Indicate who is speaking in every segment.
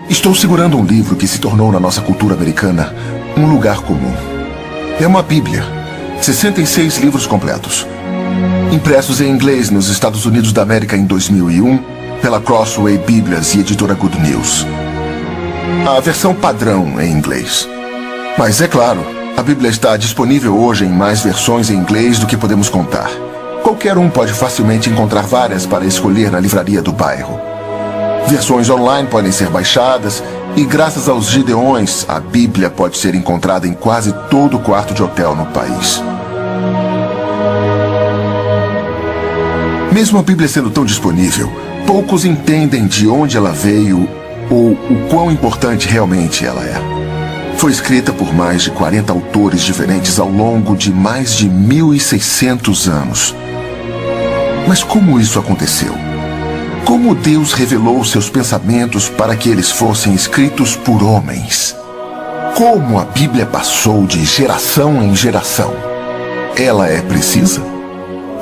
Speaker 1: Estou segurando um livro que se tornou na nossa cultura americana um lugar comum. É uma Bíblia. 66 livros completos. Impressos em inglês nos Estados Unidos da América em 2001 pela Crossway Bíblias e editora Good News. A versão padrão em inglês. Mas é claro, a Bíblia está disponível hoje em mais versões em inglês do que podemos contar. Qualquer um pode facilmente encontrar várias para escolher na livraria do bairro. Versões online podem ser baixadas e, graças aos Gideões, a Bíblia pode ser encontrada em quase todo quarto de hotel no país. Mesmo a Bíblia sendo tão disponível, poucos entendem de onde ela veio ou o quão importante realmente ela é. Foi escrita por mais de 40 autores diferentes ao longo de mais de 1.600 anos. Mas como isso aconteceu? Como Deus revelou seus pensamentos para que eles fossem escritos por homens? Como a Bíblia passou de geração em geração? Ela é precisa?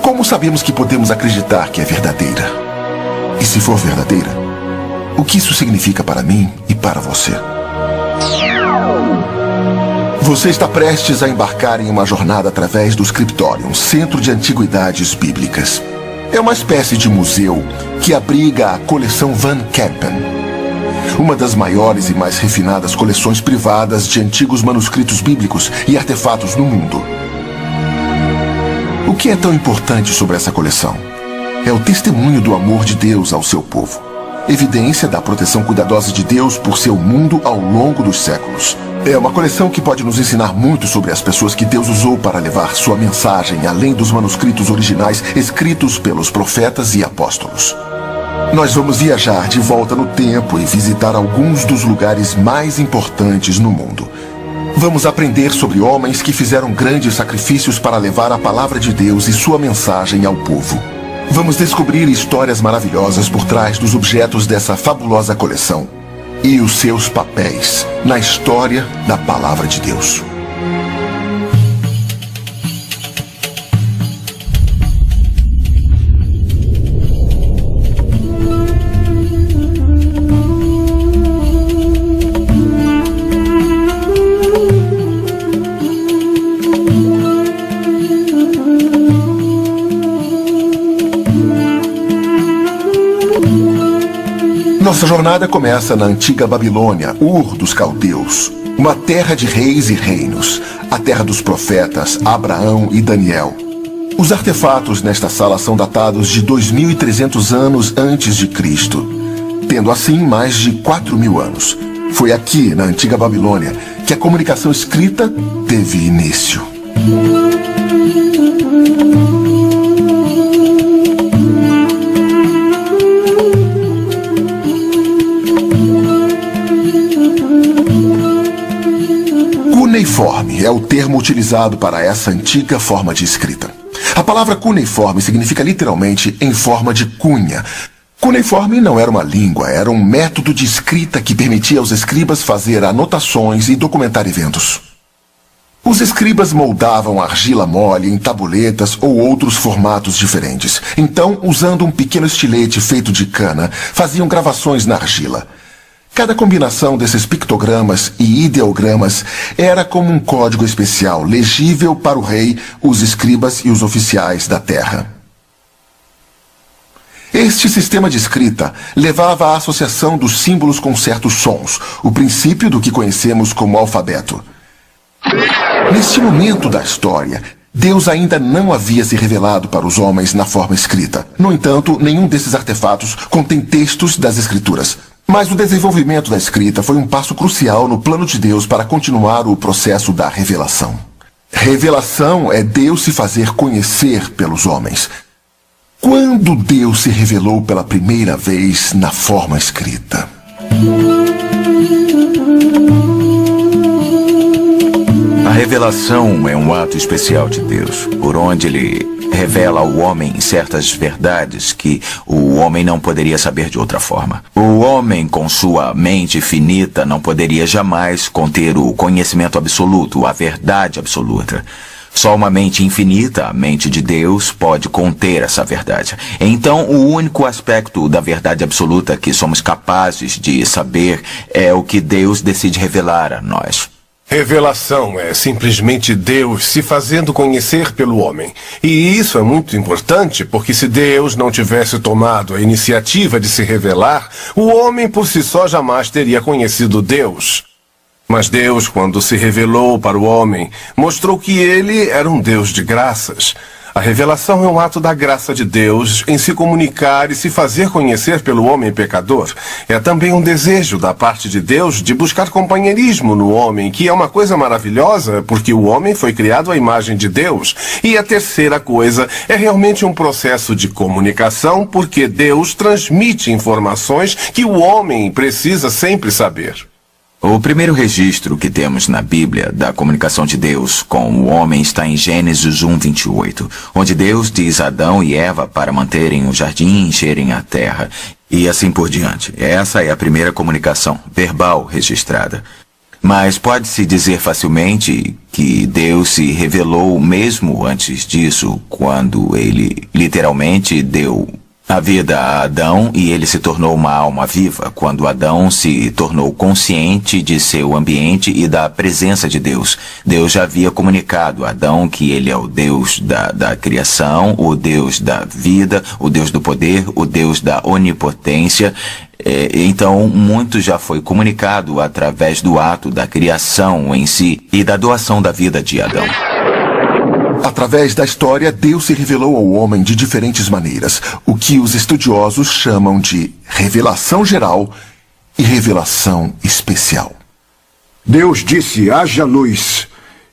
Speaker 1: Como sabemos que podemos acreditar que é verdadeira? E se for verdadeira, o que isso significa para mim e para você? Você está prestes a embarcar em uma jornada através do Scriptorium, Centro de Antiguidades Bíblicas. É uma espécie de museu que abriga a coleção Van Kampen, uma das maiores e mais refinadas coleções privadas de antigos manuscritos bíblicos e artefatos no mundo. O que é tão importante sobre essa coleção? É o testemunho do amor de Deus ao seu povo, evidência da proteção cuidadosa de Deus por seu mundo ao longo dos séculos. É uma coleção que pode nos ensinar muito sobre as pessoas que Deus usou para levar sua mensagem além dos manuscritos originais escritos pelos profetas e apóstolos. Nós vamos viajar de volta no tempo e visitar alguns dos lugares mais importantes no mundo. Vamos aprender sobre homens que fizeram grandes sacrifícios para levar a palavra de Deus e sua mensagem ao povo. Vamos descobrir histórias maravilhosas por trás dos objetos dessa fabulosa coleção e os seus papéis na história da palavra de Deus. Nossa jornada começa na antiga Babilônia, Ur dos Caldeus, uma terra de reis e reinos, a terra dos profetas Abraão e Daniel. Os artefatos nesta sala são datados de 2.300 anos antes de Cristo, tendo assim mais de 4.000 anos. Foi aqui, na antiga Babilônia, que a comunicação escrita teve início. Cuneiforme é o termo utilizado para essa antiga forma de escrita. A palavra cuneiforme significa literalmente em forma de cunha. Cuneiforme não era uma língua, era um método de escrita que permitia aos escribas fazer anotações e documentar eventos. Os escribas moldavam argila mole em tabuletas ou outros formatos diferentes. Então, usando um pequeno estilete feito de cana, faziam gravações na argila. Cada combinação desses pictogramas e ideogramas era como um código especial, legível para o rei, os escribas e os oficiais da terra. Este sistema de escrita levava à associação dos símbolos com certos sons, o princípio do que conhecemos como alfabeto. Neste momento da história, Deus ainda não havia se revelado para os homens na forma escrita. No entanto, nenhum desses artefatos contém textos das Escrituras. Mas o desenvolvimento da escrita foi um passo crucial no plano de Deus para continuar o processo da revelação. Revelação é Deus se fazer conhecer pelos homens. Quando Deus se revelou pela primeira vez na forma escrita?
Speaker 2: A revelação é um ato especial de Deus, por onde Ele revela ao homem certas verdades que o homem não poderia saber de outra forma. O homem, com sua mente finita, não poderia jamais conter o conhecimento absoluto, a verdade absoluta. Só uma mente infinita, a mente de Deus, pode conter essa verdade. Então, o único aspecto da verdade absoluta que somos capazes de saber é o que Deus decide revelar a nós.
Speaker 3: Revelação é simplesmente Deus se fazendo conhecer pelo homem. E isso é muito importante, porque se Deus não tivesse tomado a iniciativa de se revelar, o homem por si só jamais teria conhecido Deus. Mas Deus, quando se revelou para o homem, mostrou que ele era um Deus de graças. A revelação é um ato da graça de Deus em se comunicar e se fazer conhecer pelo homem pecador. É também um desejo da parte de Deus de buscar companheirismo no homem, que é uma coisa maravilhosa, porque o homem foi criado à imagem de Deus. E a terceira coisa é realmente um processo de comunicação, porque Deus transmite informações que o homem precisa sempre saber.
Speaker 2: O primeiro registro que temos na Bíblia da comunicação de Deus com o homem está em Gênesis 1:28, onde Deus diz a Adão e Eva para manterem o jardim e encherem a terra, e assim por diante. Essa é a primeira comunicação verbal registrada. Mas pode-se dizer facilmente que Deus se revelou mesmo antes disso, quando ele literalmente deu a vida a Adão e ele se tornou uma alma viva, quando Adão se tornou consciente de seu ambiente e da presença de Deus. Deus já havia comunicado a Adão que ele é o Deus da criação, o Deus da vida, o Deus do poder, o Deus da onipotência. Então, muito já foi comunicado através do ato da criação em si e da doação da vida de Adão.
Speaker 1: Através da história, Deus se revelou ao homem de diferentes maneiras, o que os estudiosos chamam de revelação geral e revelação especial.
Speaker 4: Deus disse, haja luz.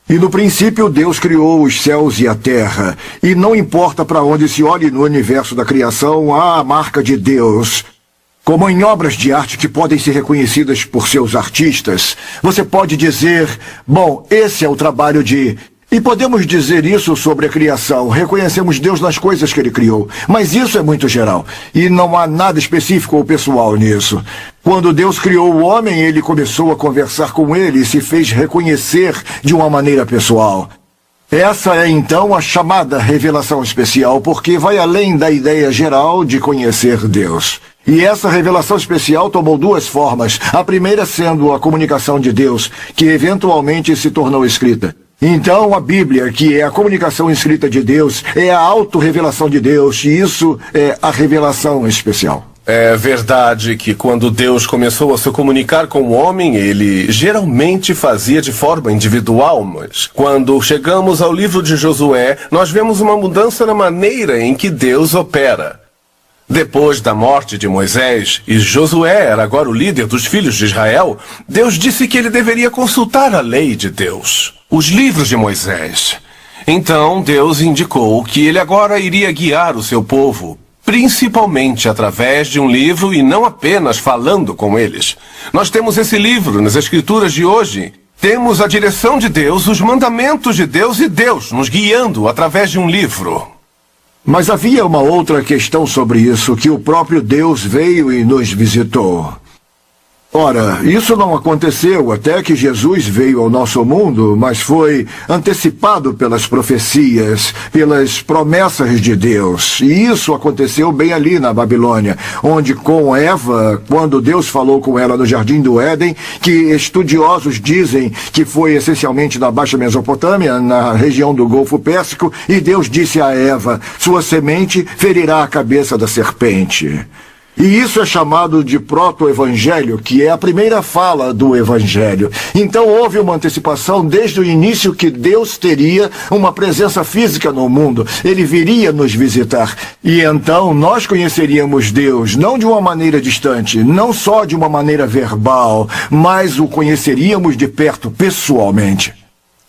Speaker 4: E no princípio Deus criou os céus e a terra. E não importa para onde se olhe no universo da criação, há a marca de Deus. Como em obras de arte que podem ser reconhecidas por seus artistas, você pode dizer, bom, esse é o trabalho de... E podemos dizer isso sobre a criação. Reconhecemos Deus nas coisas que Ele criou. Mas isso é muito geral. E não há nada específico ou pessoal nisso. Quando Deus criou o homem, Ele começou a conversar com ele e se fez reconhecer de uma maneira pessoal. Essa é então a chamada revelação especial, porque vai além da ideia geral de conhecer Deus. E essa revelação especial tomou duas formas. A primeira sendo a comunicação de Deus, que eventualmente se tornou escrita. Então, a Bíblia, que é a comunicação escrita de Deus, é a autorrevelação de Deus, e isso é a revelação especial.
Speaker 3: É verdade que quando Deus começou a se comunicar com o homem, ele geralmente fazia de forma individual, mas quando chegamos ao livro de Josué, nós vemos uma mudança na maneira em que Deus opera. Depois da morte de Moisés, e Josué era agora o líder dos filhos de Israel, Deus disse que ele deveria consultar a lei de Deus, os livros de Moisés. Então Deus indicou que ele agora iria guiar o seu povo, principalmente através de um livro e não apenas falando com eles. Nós temos esse livro nas Escrituras de hoje. Temos a direção de Deus, os mandamentos de Deus e Deus nos guiando através de um livro.
Speaker 4: Mas havia uma outra questão sobre isso, que o próprio Deus veio e nos visitou. Ora, isso não aconteceu até que Jesus veio ao nosso mundo, mas foi antecipado pelas profecias, pelas promessas de Deus. E isso aconteceu bem ali na Babilônia, onde com Eva, quando Deus falou com ela no Jardim do Éden, que estudiosos dizem que foi essencialmente na Baixa Mesopotâmia, na região do Golfo Pérsico, e Deus disse a Eva, sua semente ferirá a cabeça da serpente. E isso é chamado de proto-evangelho, que é a primeira fala do evangelho. Então houve uma antecipação desde o início que Deus teria uma presença física no mundo. Ele viria nos visitar. E então nós conheceríamos Deus, não de uma maneira distante, não só de uma maneira verbal, mas o conheceríamos de perto, pessoalmente.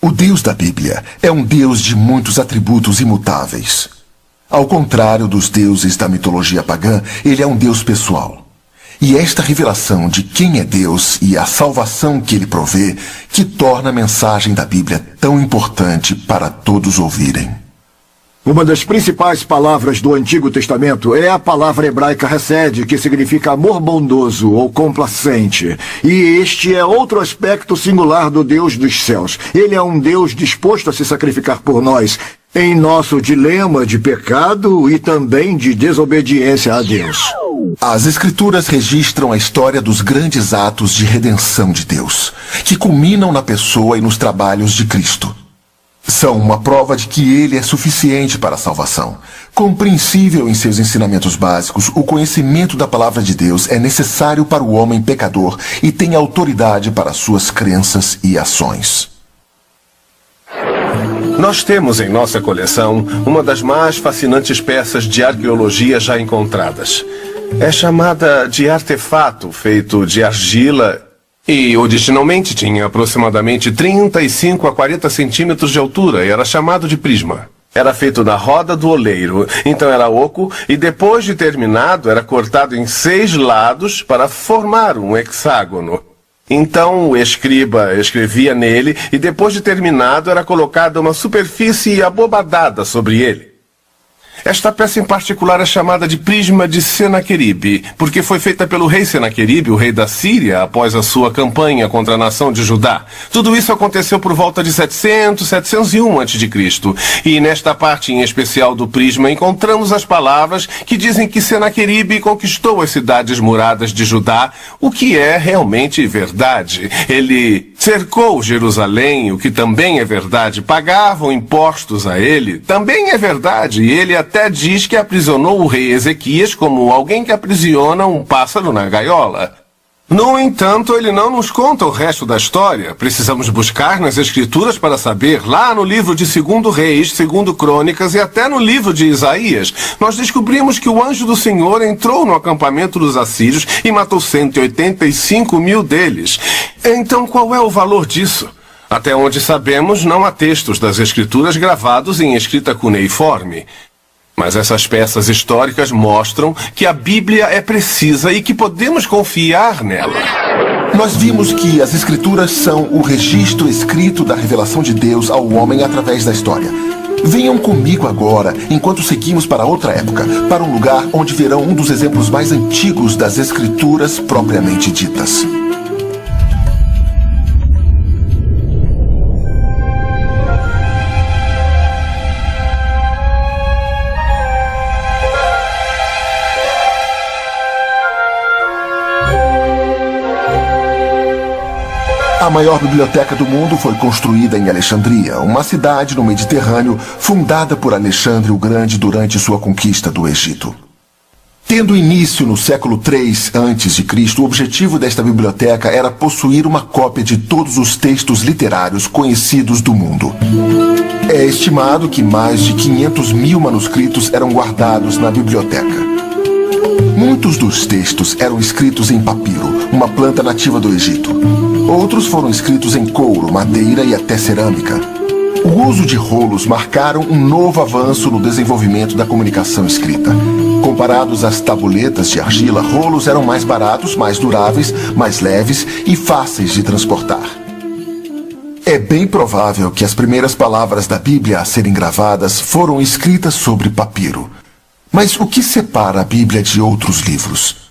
Speaker 1: O Deus da Bíblia é um Deus de muitos atributos imutáveis. Ao contrário dos deuses da mitologia pagã, ele é um Deus pessoal. E esta revelação de quem é Deus e a salvação que ele provê, que torna a mensagem da Bíblia tão importante para todos ouvirem.
Speaker 4: Uma das principais palavras do Antigo Testamento é a palavra hebraica hesed, que significa amor bondoso ou complacente. E este é outro aspecto singular do Deus dos céus. Ele é um Deus disposto a se sacrificar por nós, em nosso dilema de pecado e também de desobediência a Deus.
Speaker 1: As Escrituras registram a história dos grandes atos de redenção de Deus, que culminam na pessoa e nos trabalhos de Cristo. São uma prova de que ele é suficiente para a salvação. Compreensível em seus ensinamentos básicos, o conhecimento da palavra de Deus é necessário para o homem pecador e tem autoridade para suas crenças e ações.
Speaker 3: Nós temos em nossa coleção uma das mais fascinantes peças de arqueologia já encontradas. É chamada de artefato feito de argila e originalmente tinha aproximadamente 35 a 40 centímetros de altura e era chamado de prisma. Era feito na roda do oleiro, então era oco e depois de terminado era cortado em 6 lados para formar um hexágono. Então o escriba escrevia nele e depois de terminado era colocada uma superfície abobadada sobre ele. Esta peça em particular é chamada de prisma de Senaqueribe, porque foi feita pelo rei Senaqueribe, o rei da Síria, após a sua campanha contra a nação de Judá. Tudo isso aconteceu por volta de 701 a.C. E nesta parte em especial do prisma encontramos as palavras que dizem que Senaqueribe conquistou as cidades muradas de Judá, o que é realmente verdade. Ele cercou Jerusalém, o que também é verdade. Pagavam impostos a ele, também é verdade. E ele até diz que aprisionou o rei Ezequias como alguém que aprisiona um pássaro na gaiola. No entanto, ele não nos conta o resto da história. Precisamos buscar nas Escrituras para saber. Lá no livro de 2 Reis, 2 Crônicas e até no livro de Isaías, nós descobrimos que o anjo do Senhor entrou no acampamento dos assírios e matou 185 mil deles. Então, qual é o valor disso? Até onde sabemos, não há textos das Escrituras gravados em escrita cuneiforme. Mas essas peças históricas mostram que a Bíblia é precisa e que podemos confiar nela.
Speaker 1: Nós vimos que as Escrituras são o registro escrito da revelação de Deus ao homem através da história. Venham comigo agora, enquanto seguimos para outra época, para um lugar onde verão um dos exemplos mais antigos das Escrituras propriamente ditas. A maior biblioteca do mundo foi construída em Alexandria, uma cidade no Mediterrâneo fundada por Alexandre o Grande durante sua conquista do Egito. Tendo início no século III a.C., o objetivo desta biblioteca era possuir uma cópia de todos os textos literários conhecidos do mundo. É estimado que mais de 500 mil manuscritos eram guardados na biblioteca. Muitos dos textos eram escritos em papiro, uma planta nativa do Egito. Outros foram escritos em couro, madeira e até cerâmica. O uso de rolos marcaram um novo avanço no desenvolvimento da comunicação escrita. Comparados às tabuletas de argila, rolos eram mais baratos, mais duráveis, mais leves e fáceis de transportar. É bem provável que as primeiras palavras da Bíblia a serem gravadas foram escritas sobre papiro. Mas o que separa a Bíblia de outros livros?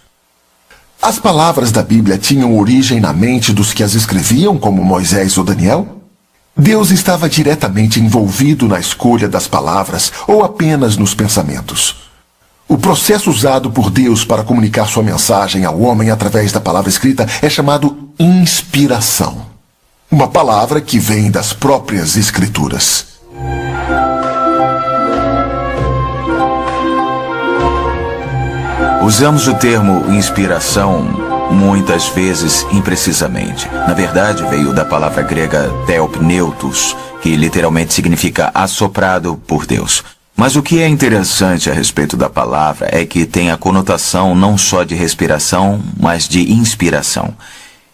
Speaker 1: As palavras da Bíblia tinham origem na mente dos que as escreviam, como Moisés ou Daniel? Deus estava diretamente envolvido na escolha das palavras ou apenas nos pensamentos? O processo usado por Deus para comunicar sua mensagem ao homem através da palavra escrita é chamado inspiração. Uma palavra que vem das próprias Escrituras.
Speaker 2: Usamos o termo inspiração muitas vezes imprecisamente. Na verdade, veio da palavra grega theopneutos, que literalmente significa assoprado por Deus. Mas o que é interessante a respeito da palavra é que tem a conotação não só de respiração, mas de inspiração.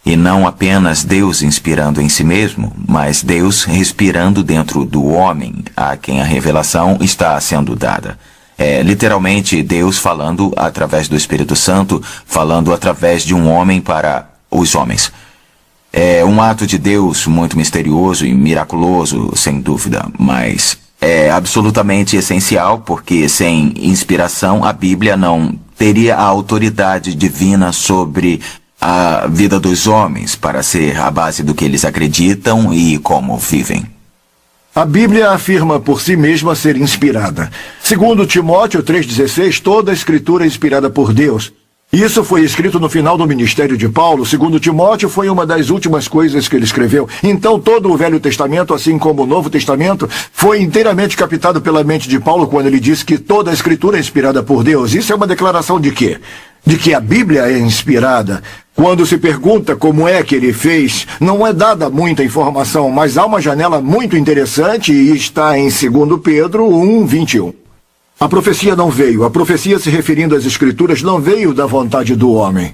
Speaker 2: E não apenas Deus inspirando em si mesmo, mas Deus respirando dentro do homem, a quem a revelação está sendo dada. É literalmente Deus falando através do Espírito Santo, falando através de um homem para os homens. É um ato de Deus muito misterioso e miraculoso, sem dúvida, mas é absolutamente essencial, porque sem inspiração a Bíblia não teria a autoridade divina sobre a vida dos homens para ser a base do que eles acreditam e como vivem.
Speaker 4: A Bíblia afirma por si mesma ser inspirada. Segundo Timóteo 3,16, toda a Escritura é inspirada por Deus. Isso foi escrito no final do ministério de Paulo. Segundo Timóteo, foi uma das últimas coisas que ele escreveu. Então, todo o Velho Testamento, assim como o Novo Testamento, foi inteiramente captado pela mente de Paulo quando ele disse que toda a Escritura é inspirada por Deus. Isso é uma declaração de quê? De que a Bíblia é inspirada. Quando se pergunta como é que ele fez, não é dada muita informação, mas há uma janela muito interessante e está em 2 Pedro 1:21. A profecia não veio. A profecia, se referindo às Escrituras, não veio da vontade do homem.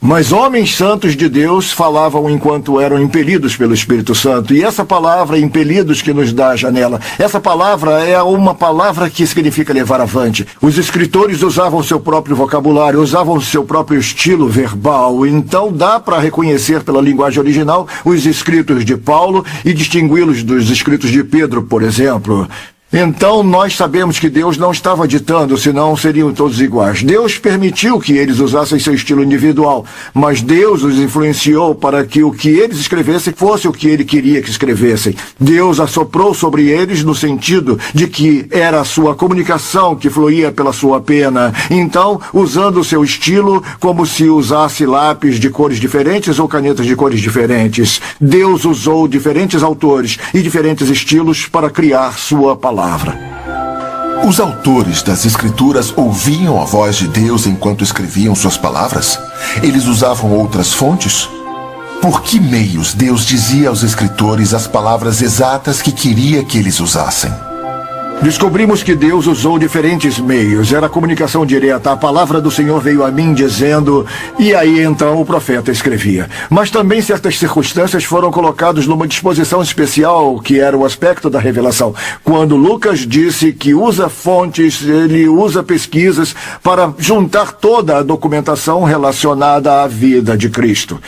Speaker 4: Mas homens santos de Deus falavam enquanto eram impelidos pelo Espírito Santo. E essa palavra, impelidos, que nos dá a janela, essa palavra é uma palavra que significa levar avante. Os escritores usavam seu próprio vocabulário, usavam seu próprio estilo verbal. Então dá para reconhecer pela linguagem original os escritos de Paulo e distingui-los dos escritos de Pedro, por exemplo. Então nós sabemos que Deus não estava ditando, senão seriam todos iguais. Deus permitiu que eles usassem seu estilo individual, mas Deus os influenciou para que o que eles escrevessem fosse o que ele queria que escrevessem. Deus assoprou sobre eles no sentido de que era a sua comunicação que fluía pela sua pena. Então, usando o seu estilo, como se usasse lápis de cores diferentes ou canetas de cores diferentes, Deus usou diferentes autores e diferentes estilos para criar sua palavra.
Speaker 1: Os autores das Escrituras ouviam a voz de Deus enquanto escreviam suas palavras? Eles usavam outras fontes? Por que meios Deus dizia aos escritores as palavras exatas que queria que eles usassem?
Speaker 4: Descobrimos que Deus usou diferentes meios. Era a comunicação direta. A palavra do Senhor veio a mim dizendo... E aí então o profeta escrevia. Mas também certas circunstâncias foram colocadas numa disposição especial, que era o aspecto da revelação. Quando Lucas disse que usa fontes, ele usa pesquisas para juntar toda a documentação relacionada à vida de Cristo.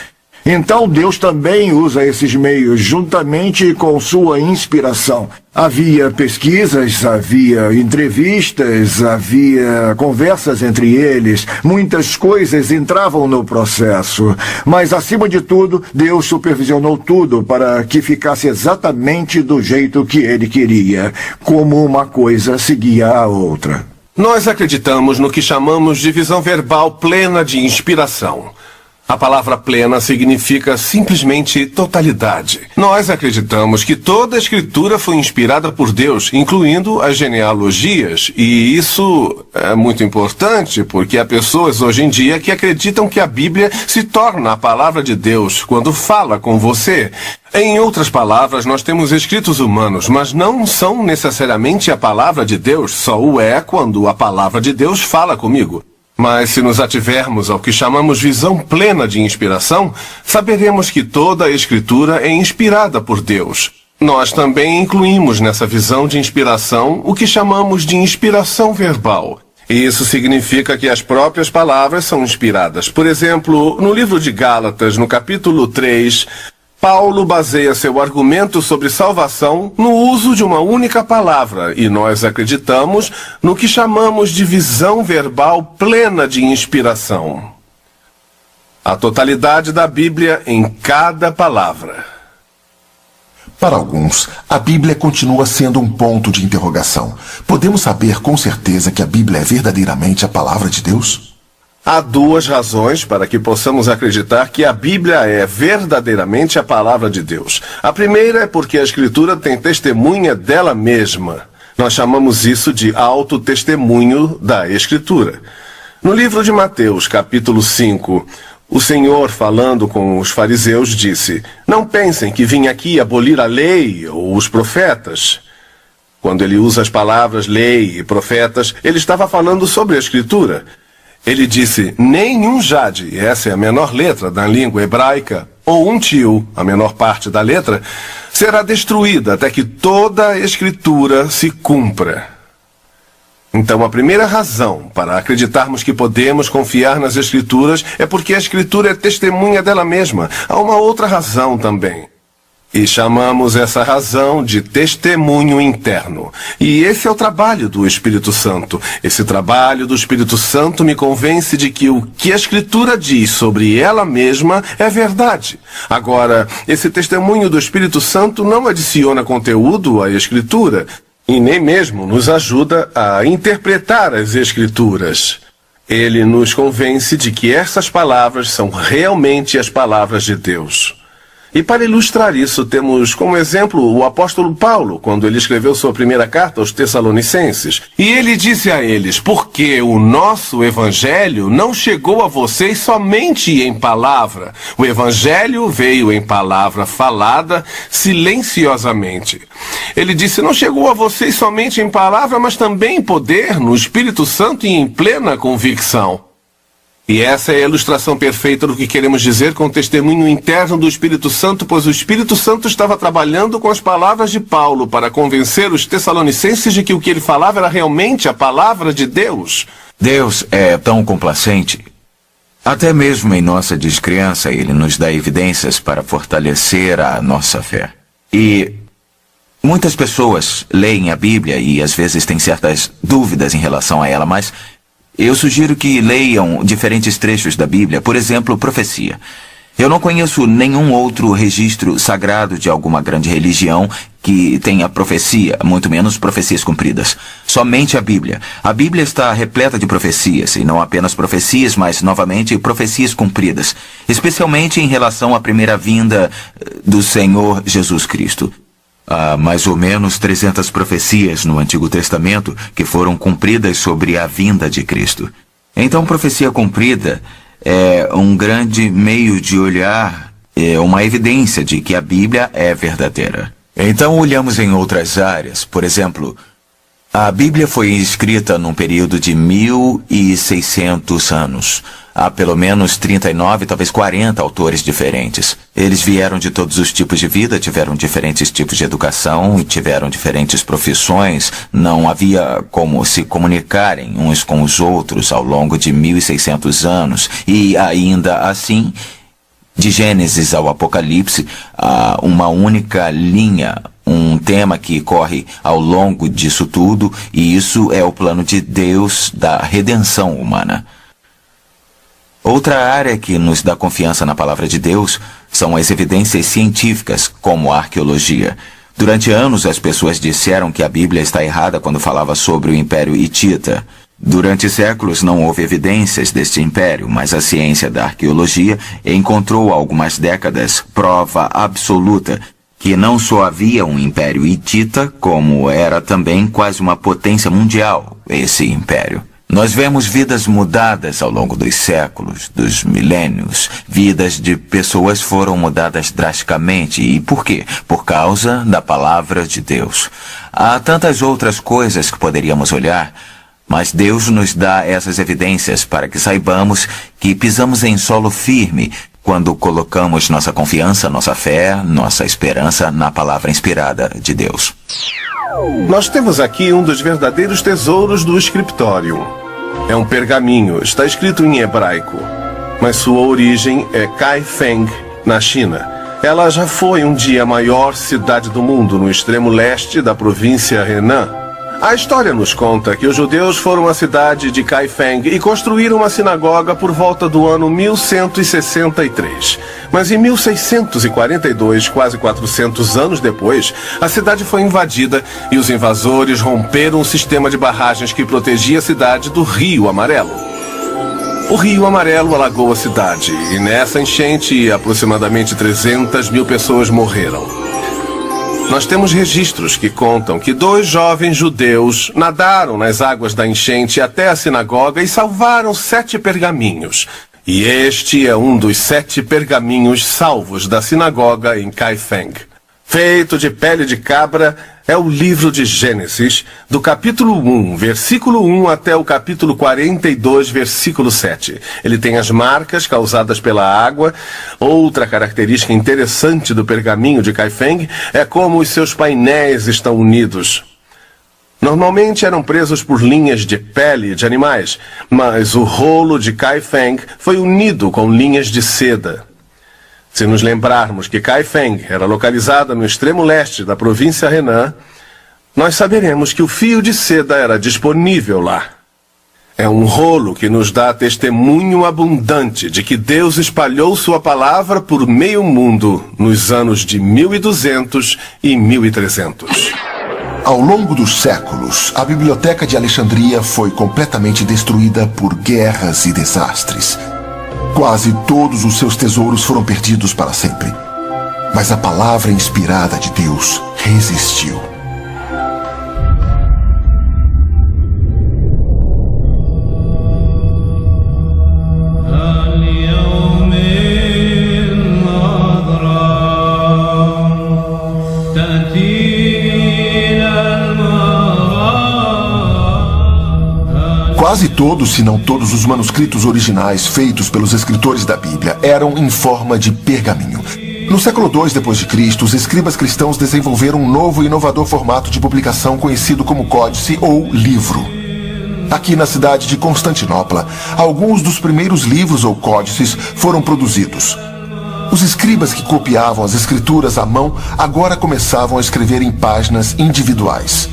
Speaker 4: Então Deus também usa esses meios juntamente com sua inspiração. Havia pesquisas, havia entrevistas, havia conversas entre eles. Muitas coisas entravam no processo. Mas, acima de tudo, Deus supervisionou tudo para que ficasse exatamente do jeito que ele queria, como uma coisa seguia a outra.
Speaker 3: Nós acreditamos no que chamamos de visão verbal plena de inspiração. A palavra plena significa simplesmente totalidade. Nós acreditamos que toda a Escritura foi inspirada por Deus, incluindo as genealogias. E isso é muito importante, porque há pessoas hoje em dia que acreditam que a Bíblia se torna a palavra de Deus quando fala com você. Em outras palavras, nós temos escritos humanos, mas não são necessariamente a palavra de Deus. Só o é quando a palavra de Deus fala comigo. Mas se nos ativermos ao que chamamos visão plena de inspiração, saberemos que toda a Escritura é inspirada por Deus. Nós também incluímos nessa visão de inspiração o que chamamos de inspiração verbal. Isso significa que as próprias palavras são inspiradas. Por exemplo, no livro de Gálatas, no capítulo 3... Paulo baseia seu argumento sobre salvação no uso de uma única palavra, e nós acreditamos no que chamamos de visão verbal plena de inspiração. A totalidade da Bíblia em cada palavra.
Speaker 1: Para alguns, a Bíblia continua sendo um ponto de interrogação. Podemos saber com certeza que a Bíblia é verdadeiramente a palavra de Deus?
Speaker 3: Há duas razões para que possamos acreditar que a Bíblia é verdadeiramente a palavra de Deus. A primeira é porque a Escritura tem testemunha dela mesma. Nós chamamos isso de autotestemunho da Escritura. No livro de Mateus, capítulo 5, o Senhor, falando com os fariseus, disse: "Não pensem que vim aqui abolir a lei ou os profetas." Quando ele usa as palavras lei e profetas, ele estava falando sobre a Escritura. Ele disse: "Nenhum jade", essa é a menor letra da língua hebraica, ou um tio, a menor parte da letra, será destruída até que toda a Escritura se cumpra. Então, a primeira razão para acreditarmos que podemos confiar nas Escrituras é porque a Escritura é testemunha dela mesma. Há uma outra razão também. E chamamos essa razão de testemunho interno. E esse é o trabalho do Espírito Santo. Esse trabalho do Espírito Santo me convence de que o que a Escritura diz sobre ela mesma é verdade. Agora, esse testemunho do Espírito Santo não adiciona conteúdo à Escritura e nem mesmo nos ajuda a interpretar as Escrituras. Ele nos convence de que essas palavras são realmente as palavras de Deus. E para ilustrar isso, temos como exemplo o apóstolo Paulo, quando ele escreveu sua primeira carta aos Tessalonicenses. E ele disse a eles: porque o nosso evangelho não chegou a vocês somente em palavra. O evangelho veio em palavra falada silenciosamente. Ele disse: não chegou a vocês somente em palavra, mas também em poder, no Espírito Santo e em plena convicção. E essa é a ilustração perfeita do que queremos dizer com o testemunho interno do Espírito Santo, pois o Espírito Santo estava trabalhando com as palavras de Paulo para convencer os Tessalonicenses de que o que ele falava era realmente a palavra de Deus.
Speaker 2: Deus é tão complacente. Até mesmo em nossa descrença, ele nos dá evidências para fortalecer a nossa fé. E muitas pessoas leem a Bíblia e às vezes têm certas dúvidas em relação a ela, mas eu sugiro que leiam diferentes trechos da Bíblia, por exemplo, profecia. Eu não conheço nenhum outro registro sagrado de alguma grande religião que tenha profecia, muito menos profecias cumpridas. Somente a Bíblia. A Bíblia está repleta de profecias, e não apenas profecias, mas, novamente, profecias cumpridas, especialmente em relação à primeira vinda do Senhor Jesus Cristo. Há mais ou menos 300 profecias no Antigo Testamento que foram cumpridas sobre a vinda de Cristo. Então, profecia cumprida é um grande meio de olhar, é uma evidência de que a Bíblia é verdadeira. Então, olhamos em outras áreas. Por exemplo, a Bíblia foi escrita num período de 1.600 anos. Há pelo menos 39, talvez 40 autores diferentes. Eles vieram de todos os tipos de vida, tiveram diferentes tipos de educação e tiveram diferentes profissões. Não havia como se comunicarem uns com os outros ao longo de 1.600 anos. E ainda assim, de Gênesis ao Apocalipse, há uma única linha, um tema que corre ao longo disso tudo, e isso é o plano de Deus da redenção humana. Outra área que nos dá confiança na palavra de Deus são as evidências científicas, como a arqueologia. Durante anos, as pessoas disseram que a Bíblia está errada quando falava sobre o Império Hitita. Durante séculos não houve evidências deste império, mas a ciência da arqueologia encontrou há algumas décadas prova absoluta que não só havia um Império Hitita, como era também quase uma potência mundial, esse império. Nós vemos vidas mudadas ao longo dos séculos, dos milênios. Vidas de pessoas foram mudadas drasticamente. E por quê? Por causa da palavra de Deus. Há tantas outras coisas que poderíamos olhar, mas Deus nos dá essas evidências para que saibamos que pisamos em solo firme quando colocamos nossa confiança, nossa fé, nossa esperança na palavra inspirada de Deus.
Speaker 3: Nós temos aqui um dos verdadeiros tesouros do escritório. É um pergaminho, está escrito em hebraico, mas sua origem é Kaifeng, na China. Ela já foi um dia a maior cidade do mundo, no extremo leste da província Henan. A história nos conta que os judeus foram à cidade de Kaifeng e construíram uma sinagoga por volta do ano 1163. Mas em 1642, quase 400 anos depois, a cidade foi invadida e os invasores romperam o sistema de barragens que protegia a cidade do Rio Amarelo. O Rio Amarelo alagou a cidade e nessa enchente aproximadamente 300 mil pessoas morreram. Nós temos registros que contam que 2 jovens judeus nadaram nas águas da enchente até a sinagoga e salvaram 7 pergaminhos. E este é um dos 7 pergaminhos salvos da sinagoga em Kaifeng. Feito de pele de cabra, é o livro de Gênesis, do capítulo 1, versículo 1 até o capítulo 42, versículo 7. Ele tem as marcas causadas pela água. Outra característica interessante do pergaminho de Kaifeng é como os seus painéis estão unidos. Normalmente eram presos por linhas de pele de animais, mas o rolo de Kaifeng foi unido com linhas de seda. Se nos lembrarmos que Kaifeng era localizada no extremo leste da província Henan, nós saberemos que o fio de seda era disponível lá. É um rolo que nos dá testemunho abundante de que Deus espalhou sua palavra por meio mundo nos anos de 1200 e 1300.
Speaker 1: Ao longo dos séculos, a Biblioteca de Alexandria foi completamente destruída por guerras e desastres. Quase todos os seus tesouros foram perdidos para sempre. Mas a palavra inspirada de Deus resistiu. Quase todos, se não todos, os manuscritos originais feitos pelos escritores da Bíblia eram em forma de pergaminho. No século II d.C., os escribas cristãos desenvolveram um novo e inovador formato de publicação conhecido como códice ou livro. Aqui na cidade de Constantinopla, alguns dos primeiros livros ou códices foram produzidos. Os escribas que copiavam as escrituras à mão agora começavam a escrever em páginas individuais.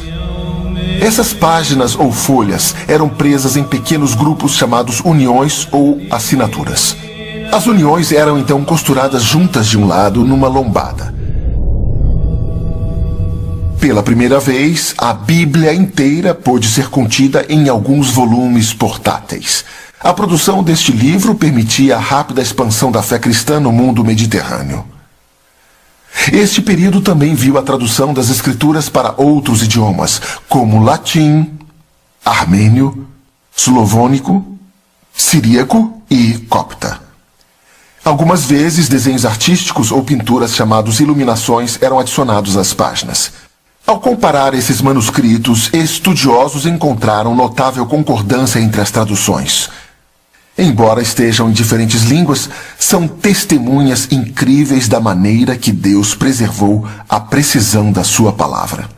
Speaker 1: Essas páginas ou folhas eram presas em pequenos grupos chamados uniões ou assinaturas. As uniões eram então costuradas juntas de um lado numa lombada. Pela primeira vez, a Bíblia inteira pôde ser contida em alguns volumes portáteis. A produção deste livro permitia a rápida expansão da fé cristã no mundo mediterrâneo. Este período também viu a tradução das escrituras para outros idiomas, como latim, armênio, eslovônico, siríaco e copta. Algumas vezes, desenhos artísticos ou pinturas chamados iluminações eram adicionados às páginas. Ao comparar esses manuscritos, estudiosos encontraram notável concordância entre as traduções. Embora estejam em diferentes línguas, são testemunhas incríveis da maneira que Deus preservou a precisão da sua palavra.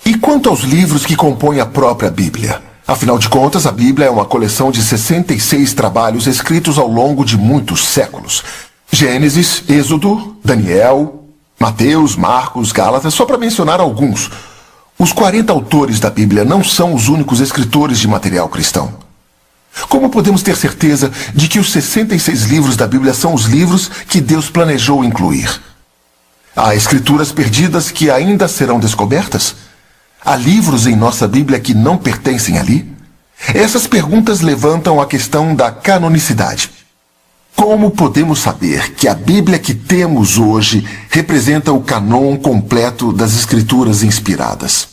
Speaker 1: E quanto aos livros que compõem a própria Bíblia? Afinal de contas, a Bíblia é uma coleção de 66 trabalhos escritos ao longo de muitos séculos. Gênesis, Êxodo, Daniel, Mateus, Marcos, Gálatas, só para mencionar alguns. Os 40 autores da Bíblia não são os únicos escritores de material cristão. Como podemos ter certeza de que os 66 livros da Bíblia são os livros que Deus planejou incluir? Há escrituras perdidas que ainda serão descobertas? Há livros em nossa Bíblia que não pertencem ali? Essas perguntas levantam a questão da canonicidade. Como podemos saber que a Bíblia que temos hoje representa o cânon completo das Escrituras inspiradas?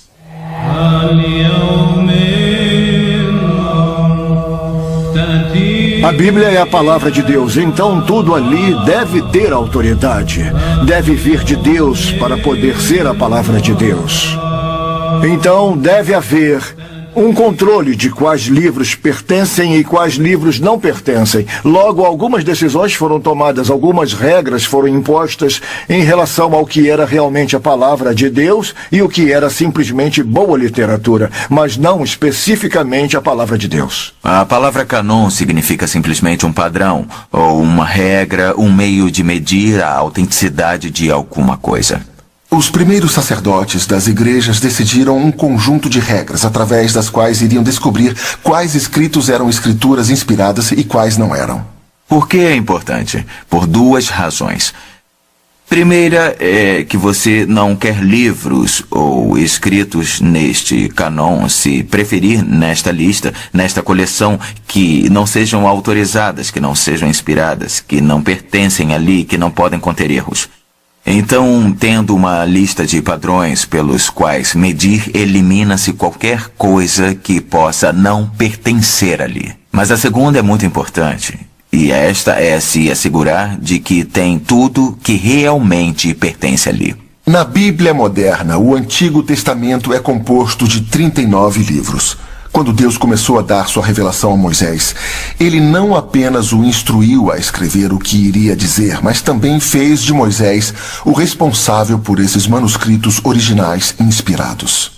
Speaker 4: A Bíblia é a palavra de Deus, então tudo ali deve ter autoridade. Deve vir de Deus para poder ser a palavra de Deus. Então deve haver um controle de quais livros pertencem e quais livros não pertencem. Logo, algumas decisões foram tomadas, algumas regras foram impostas em relação ao que era realmente a palavra de Deus e o que era simplesmente boa literatura, mas não especificamente a palavra de Deus.
Speaker 2: A palavra canon significa simplesmente um padrão, ou uma regra, um meio de medir a autenticidade de alguma coisa.
Speaker 1: Os primeiros sacerdotes das igrejas decidiram um conjunto de regras através das quais iriam descobrir quais escritos eram escrituras inspiradas e quais não eram.
Speaker 2: Por que é importante? Por duas razões. Primeira é que você não quer livros ou escritos neste canon, se preferir nesta lista, nesta coleção, que não sejam autorizadas, que não sejam inspiradas, que não pertencem ali, que não podem conter erros. Então, tendo uma lista de padrões pelos quais medir, elimina-se qualquer coisa que possa não pertencer ali. Mas a segunda é muito importante, e esta é se assegurar de que tem tudo que realmente pertence ali.
Speaker 1: Na Bíblia moderna, o Antigo Testamento é composto de 39 livros. Quando Deus começou a dar sua revelação a Moisés, ele não apenas o instruiu a escrever o que iria dizer, mas também fez de Moisés o responsável por esses manuscritos originais inspirados.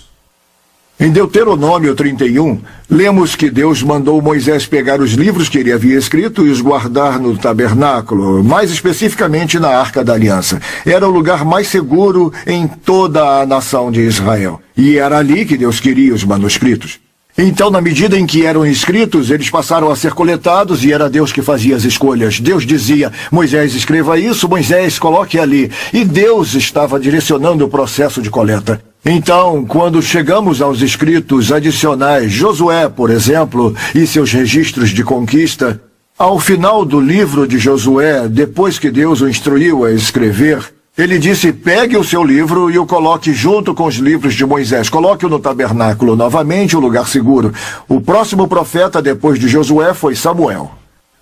Speaker 4: Em Deuteronômio 31, lemos que Deus mandou Moisés pegar os livros que ele havia escrito e os guardar no tabernáculo, mais especificamente na Arca da Aliança. Era o lugar mais seguro em toda a nação de Israel. E era ali que Deus queria os manuscritos. Então, na medida em que eram escritos, eles passaram a ser coletados e era Deus que fazia as escolhas. Deus dizia, Moisés, escreva isso, Moisés, coloque ali. E Deus estava direcionando o processo de coleta. Então, quando chegamos aos escritos adicionais, Josué, por exemplo, e seus registros de conquista, ao final do livro de Josué, depois que Deus o instruiu a escrever, ele disse, pegue o seu livro e o coloque junto com os livros de Moisés. Coloque-o no tabernáculo novamente, um lugar seguro. O próximo profeta depois de Josué foi Samuel.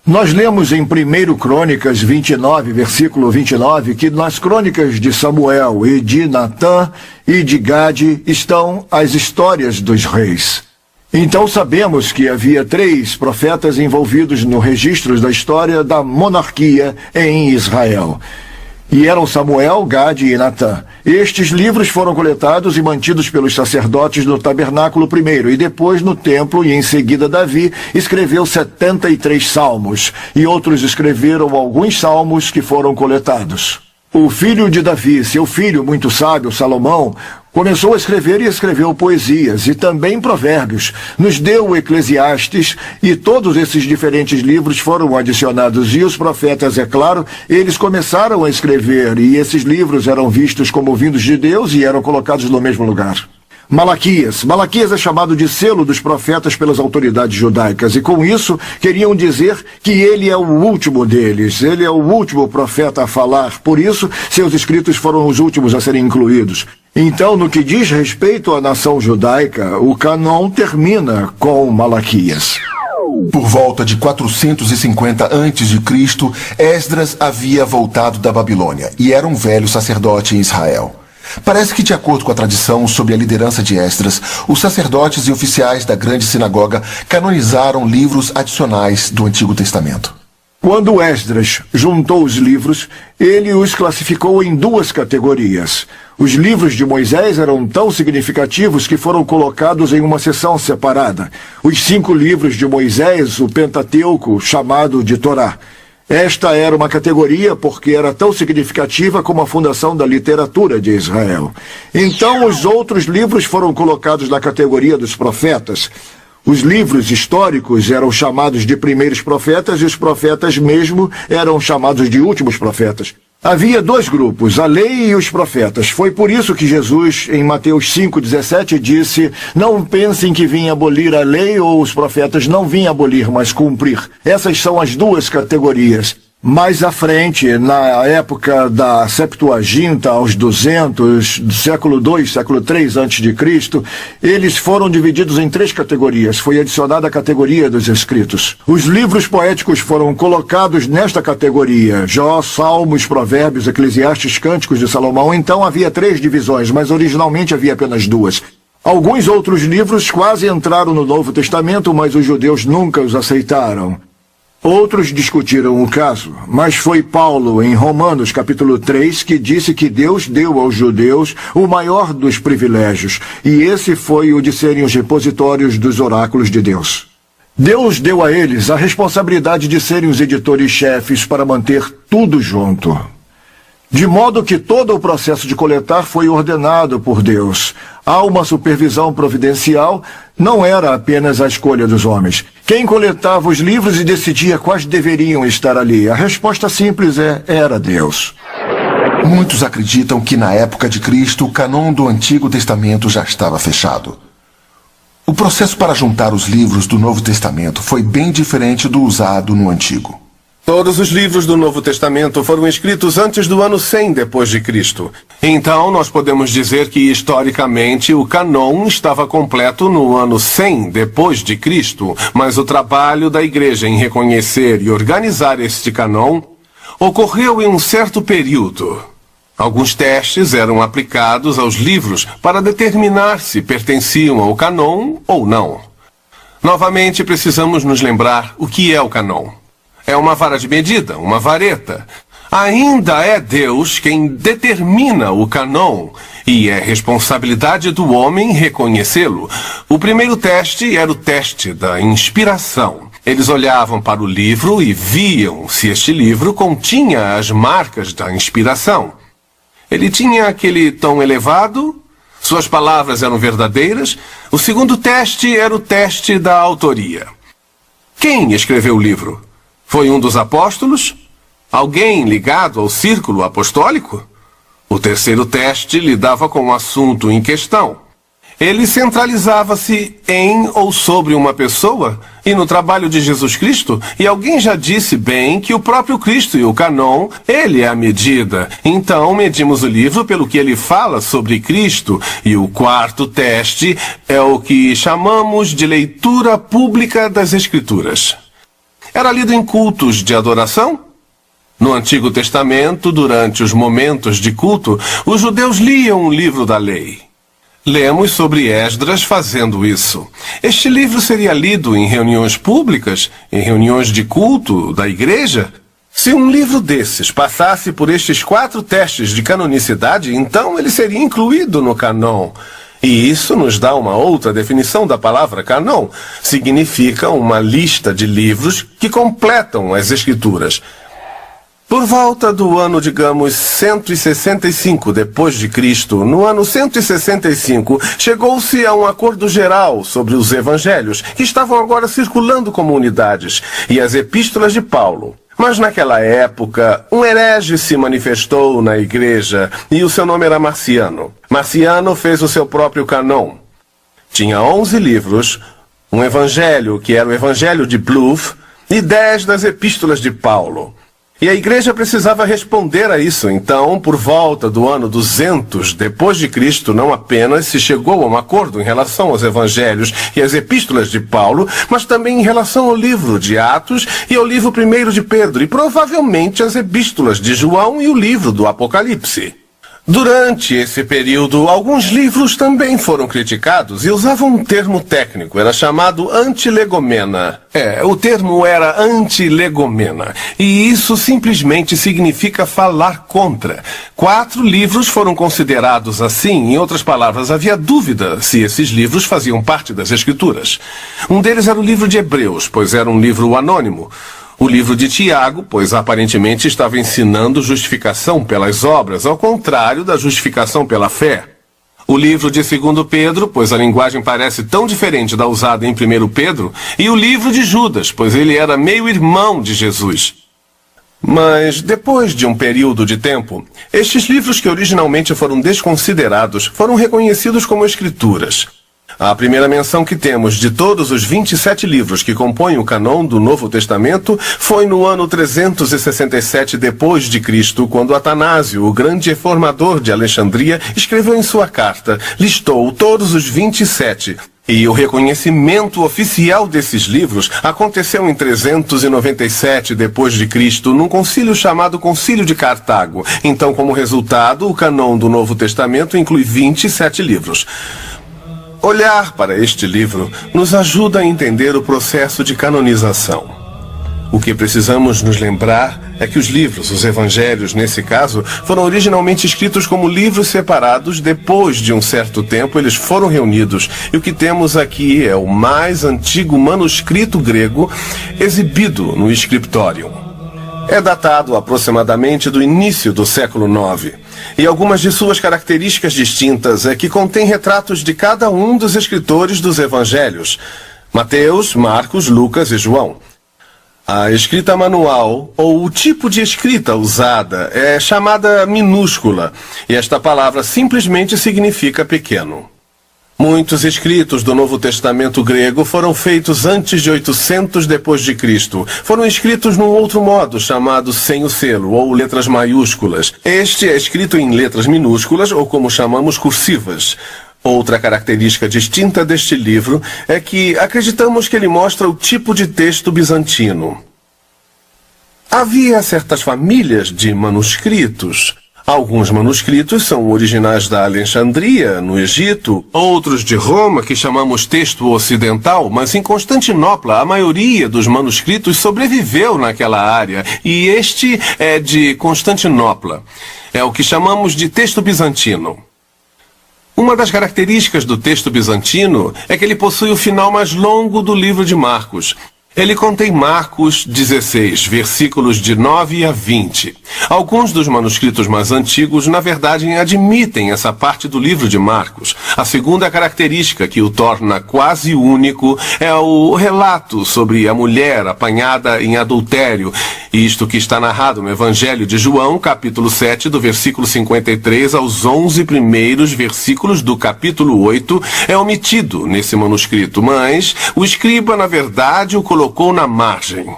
Speaker 4: Nós lemos em 1 Crônicas 29, versículo 29, que nas crônicas de Samuel e de Natã e de Gade estão as histórias dos reis. Então sabemos que havia 3 profetas envolvidos no registro da história da monarquia em Israel. E eram Samuel, Gade e Natã. Estes livros foram coletados e mantidos pelos sacerdotes no tabernáculo primeiro, e depois no templo, e em seguida Davi escreveu 73 salmos, e outros escreveram alguns salmos que foram coletados. O filho de Davi, seu filho muito sábio, Salomão, começou a escrever e escreveu poesias e também provérbios. Nos deu o Eclesiastes e todos esses diferentes livros foram adicionados. E os profetas, é claro, eles começaram a escrever e esses livros eram vistos como vindos de Deus e eram colocados no mesmo lugar. Malaquias é chamado de selo dos profetas pelas autoridades judaicas, e com isso queriam dizer que ele é o último deles, ele é o último profeta a falar, por isso seus escritos foram os últimos a serem incluídos. Então, no que diz respeito à nação judaica, o cânon termina com Malaquias.
Speaker 1: Por volta de 450 a.C., Esdras havia voltado da Babilônia e era um velho sacerdote em Israel. Parece que, de acordo com a tradição, sob a liderança de Esdras, os sacerdotes e oficiais da grande sinagoga canonizaram livros adicionais do Antigo Testamento.
Speaker 4: Quando Esdras juntou os livros, ele os classificou em 2 categorias. Os livros de Moisés eram tão significativos que foram colocados em uma seção separada. Os 5 livros de Moisés, o Pentateuco, chamado de Torá. Esta era uma categoria porque era tão significativa como a fundação da literatura de Israel. Então, os outros livros foram colocados na categoria dos profetas. Os livros históricos eram chamados de primeiros profetas e os profetas mesmo eram chamados de últimos profetas. Havia 2 grupos, a lei e os profetas. Foi por isso que Jesus, em Mateus 5,17, disse, não pensem que vim abolir a lei ou os profetas, não vim abolir, mas cumprir. Essas são as 2 categorias. Mais à frente, na época da Septuaginta, aos 200, do século II, século III a.C., eles foram divididos em 3 categorias. Foi adicionada a categoria dos escritos. Os livros poéticos foram colocados nesta categoria. Jó, Salmos, Provérbios, Eclesiastes, Cânticos de Salomão. Então havia 3 divisões, mas originalmente havia apenas 2. Alguns outros livros quase entraram no Novo Testamento, mas os judeus nunca os aceitaram. Outros discutiram o caso, mas foi Paulo, em Romanos capítulo 3, que disse que Deus deu aos judeus o maior dos privilégios, e esse foi o de serem os repositórios dos oráculos de Deus. Deus deu a eles a responsabilidade de serem os editores-chefes para manter tudo junto. De modo que todo o processo de coletar foi ordenado por Deus. Há uma supervisão providencial, não era apenas a escolha dos homens. Quem coletava os livros e decidia quais deveriam estar ali? A resposta simples era Deus.
Speaker 1: Muitos acreditam que na época de Cristo o cânon do Antigo Testamento já estava fechado. O processo para juntar os livros do Novo Testamento foi bem diferente do usado no Antigo.
Speaker 3: Todos os livros do Novo Testamento foram escritos antes do ano 100 depois de Cristo. Então, nós podemos dizer que, historicamente, o cânon estava completo no ano 100 depois de Cristo, mas o trabalho da Igreja em reconhecer e organizar este cânon ocorreu em um certo período. Alguns testes eram aplicados aos livros para determinar se pertenciam ao cânon ou não. Novamente, precisamos nos lembrar o que é o cânon. É uma vara de medida, uma vareta. Ainda é Deus quem determina o cânon E é responsabilidade do homem reconhecê-lo. O primeiro teste era o teste da inspiração. Eles olhavam para o livro e viam se este livro continha as marcas da inspiração. Ele tinha aquele tom elevado, suas palavras eram verdadeiras. O segundo teste era o teste da autoria. Quem escreveu o livro? Foi um dos apóstolos? Alguém ligado ao círculo apostólico? O terceiro teste lidava com o assunto em questão. Ele centralizava-se em ou sobre uma pessoa e no trabalho de Jesus Cristo, e alguém já disse bem que o próprio Cristo e o canon, ele é a medida. Então, medimos o livro pelo que ele fala sobre Cristo, e o quarto teste é o que chamamos de leitura pública das Escrituras. Era lido em cultos de adoração? No Antigo Testamento, durante os momentos de culto, os judeus liam o livro da lei. Lemos sobre Esdras fazendo isso. Este livro seria lido em reuniões públicas, em reuniões de culto da igreja? Se um livro desses passasse por estes 4 testes de canonicidade, então ele seria incluído no canon. E isso nos dá uma outra definição da palavra canon. Significa uma lista de livros que completam as Escrituras. Por volta do ano, digamos, 165 depois de Cristo, no ano 165, chegou-se a um acordo geral sobre os evangelhos, que estavam agora circulando como unidades, e as epístolas de Paulo. Mas naquela época, um herege se manifestou na igreja, e o seu nome era Marciano. Marciano fez o seu próprio canon. Tinha 11 livros, um evangelho, que era o evangelho de Bluff, e 10 das epístolas de Paulo. E a igreja precisava responder a isso. Então, por volta do ano 200 depois de Cristo, não apenas se chegou a um acordo em relação aos evangelhos e às epístolas de Paulo, mas também em relação ao livro de Atos e ao livro 1 de Pedro, e provavelmente às epístolas de João e o livro do Apocalipse. Durante esse período, alguns livros também foram criticados e usavam um termo técnico, era chamado antilegomena. O termo era antilegomena, e isso simplesmente significa falar contra. 4 livros foram considerados assim, em outras palavras, havia dúvida se esses livros faziam parte das Escrituras. Um deles era o livro de Hebreus, pois era um livro anônimo. O livro de Tiago, pois aparentemente estava ensinando justificação pelas obras, ao contrário da justificação pela fé. O livro de 2 Pedro, pois a linguagem parece tão diferente da usada em 1 Pedro, e o livro de Judas, pois ele era meio-irmão de Jesus. Mas, depois de um período de tempo, estes livros que originalmente foram desconsiderados foram reconhecidos como escrituras. A primeira menção que temos de todos os 27 livros que compõem o canon do Novo Testamento foi no ano 367 depois de Cristo, quando Atanásio, o grande reformador de Alexandria, escreveu em sua carta, listou todos os 27. E o reconhecimento oficial desses livros aconteceu em 397 depois de Cristo, num concílio chamado Concílio de Cartago. Então, como resultado, o canon do Novo Testamento inclui 27 livros. Olhar para este livro nos ajuda a entender o processo de canonização. O que precisamos nos lembrar é que os livros, os evangelhos nesse caso, foram originalmente escritos como livros separados. Depois de um certo tempo eles foram reunidos, e o que temos aqui é o mais antigo manuscrito grego exibido no Scriptorium. É datado aproximadamente do início do século IX. E algumas de suas características distintas é que contém retratos de cada um dos escritores dos evangelhos: Mateus, Marcos, Lucas e João. A escrita manual, ou o tipo de escrita usada, é chamada minúscula, e esta palavra simplesmente significa pequeno. Muitos escritos do Novo Testamento grego foram feitos antes de 800 depois de Cristo. Foram escritos num outro modo, chamado sem o selo, ou letras maiúsculas. Este é escrito em letras minúsculas, ou como chamamos, cursivas. Outra característica distinta deste livro é que acreditamos que ele mostra o tipo de texto bizantino. Havia certas famílias de manuscritos. Alguns manuscritos são originais da Alexandria, no Egito, outros de Roma, que chamamos texto ocidental, mas em Constantinopla a maioria dos manuscritos sobreviveu naquela área, e este é de Constantinopla. É o que chamamos de texto bizantino. Uma das características do texto bizantino é que ele possui o final mais longo do livro de Marcos. Ele contém Marcos 16, versículos de 9 a 20. Alguns dos manuscritos mais antigos, na verdade, admitem essa parte do livro de Marcos. A segunda característica que o torna quase único é o relato sobre a mulher apanhada em adultério. Isto que está narrado no Evangelho de João, capítulo 7, do versículo 53 aos 11 primeiros versículos do capítulo 8, é omitido nesse manuscrito, mas o escriba, na verdade, o colocou na margem.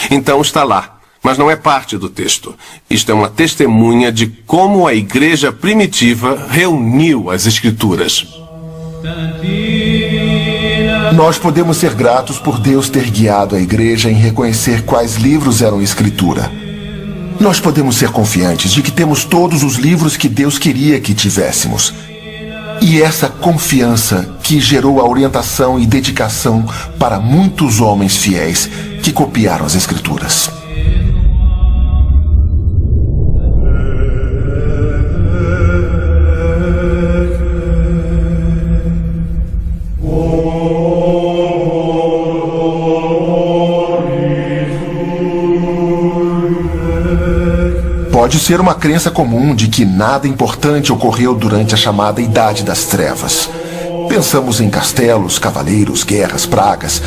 Speaker 3: Então está lá, mas não é parte do texto. Isto é uma testemunha de como a igreja primitiva reuniu as Escrituras.
Speaker 1: Nós podemos ser gratos por Deus ter guiado a igreja em reconhecer quais livros eram escritura. Nós podemos ser confiantes de que temos todos os livros que Deus queria que tivéssemos. E essa confiança que gerou a orientação e dedicação para muitos homens fiéis que copiaram as Escrituras. Pode ser uma crença comum de que nada importante ocorreu durante a chamada Idade das Trevas. Pensamos em castelos, cavaleiros, guerras, pragas.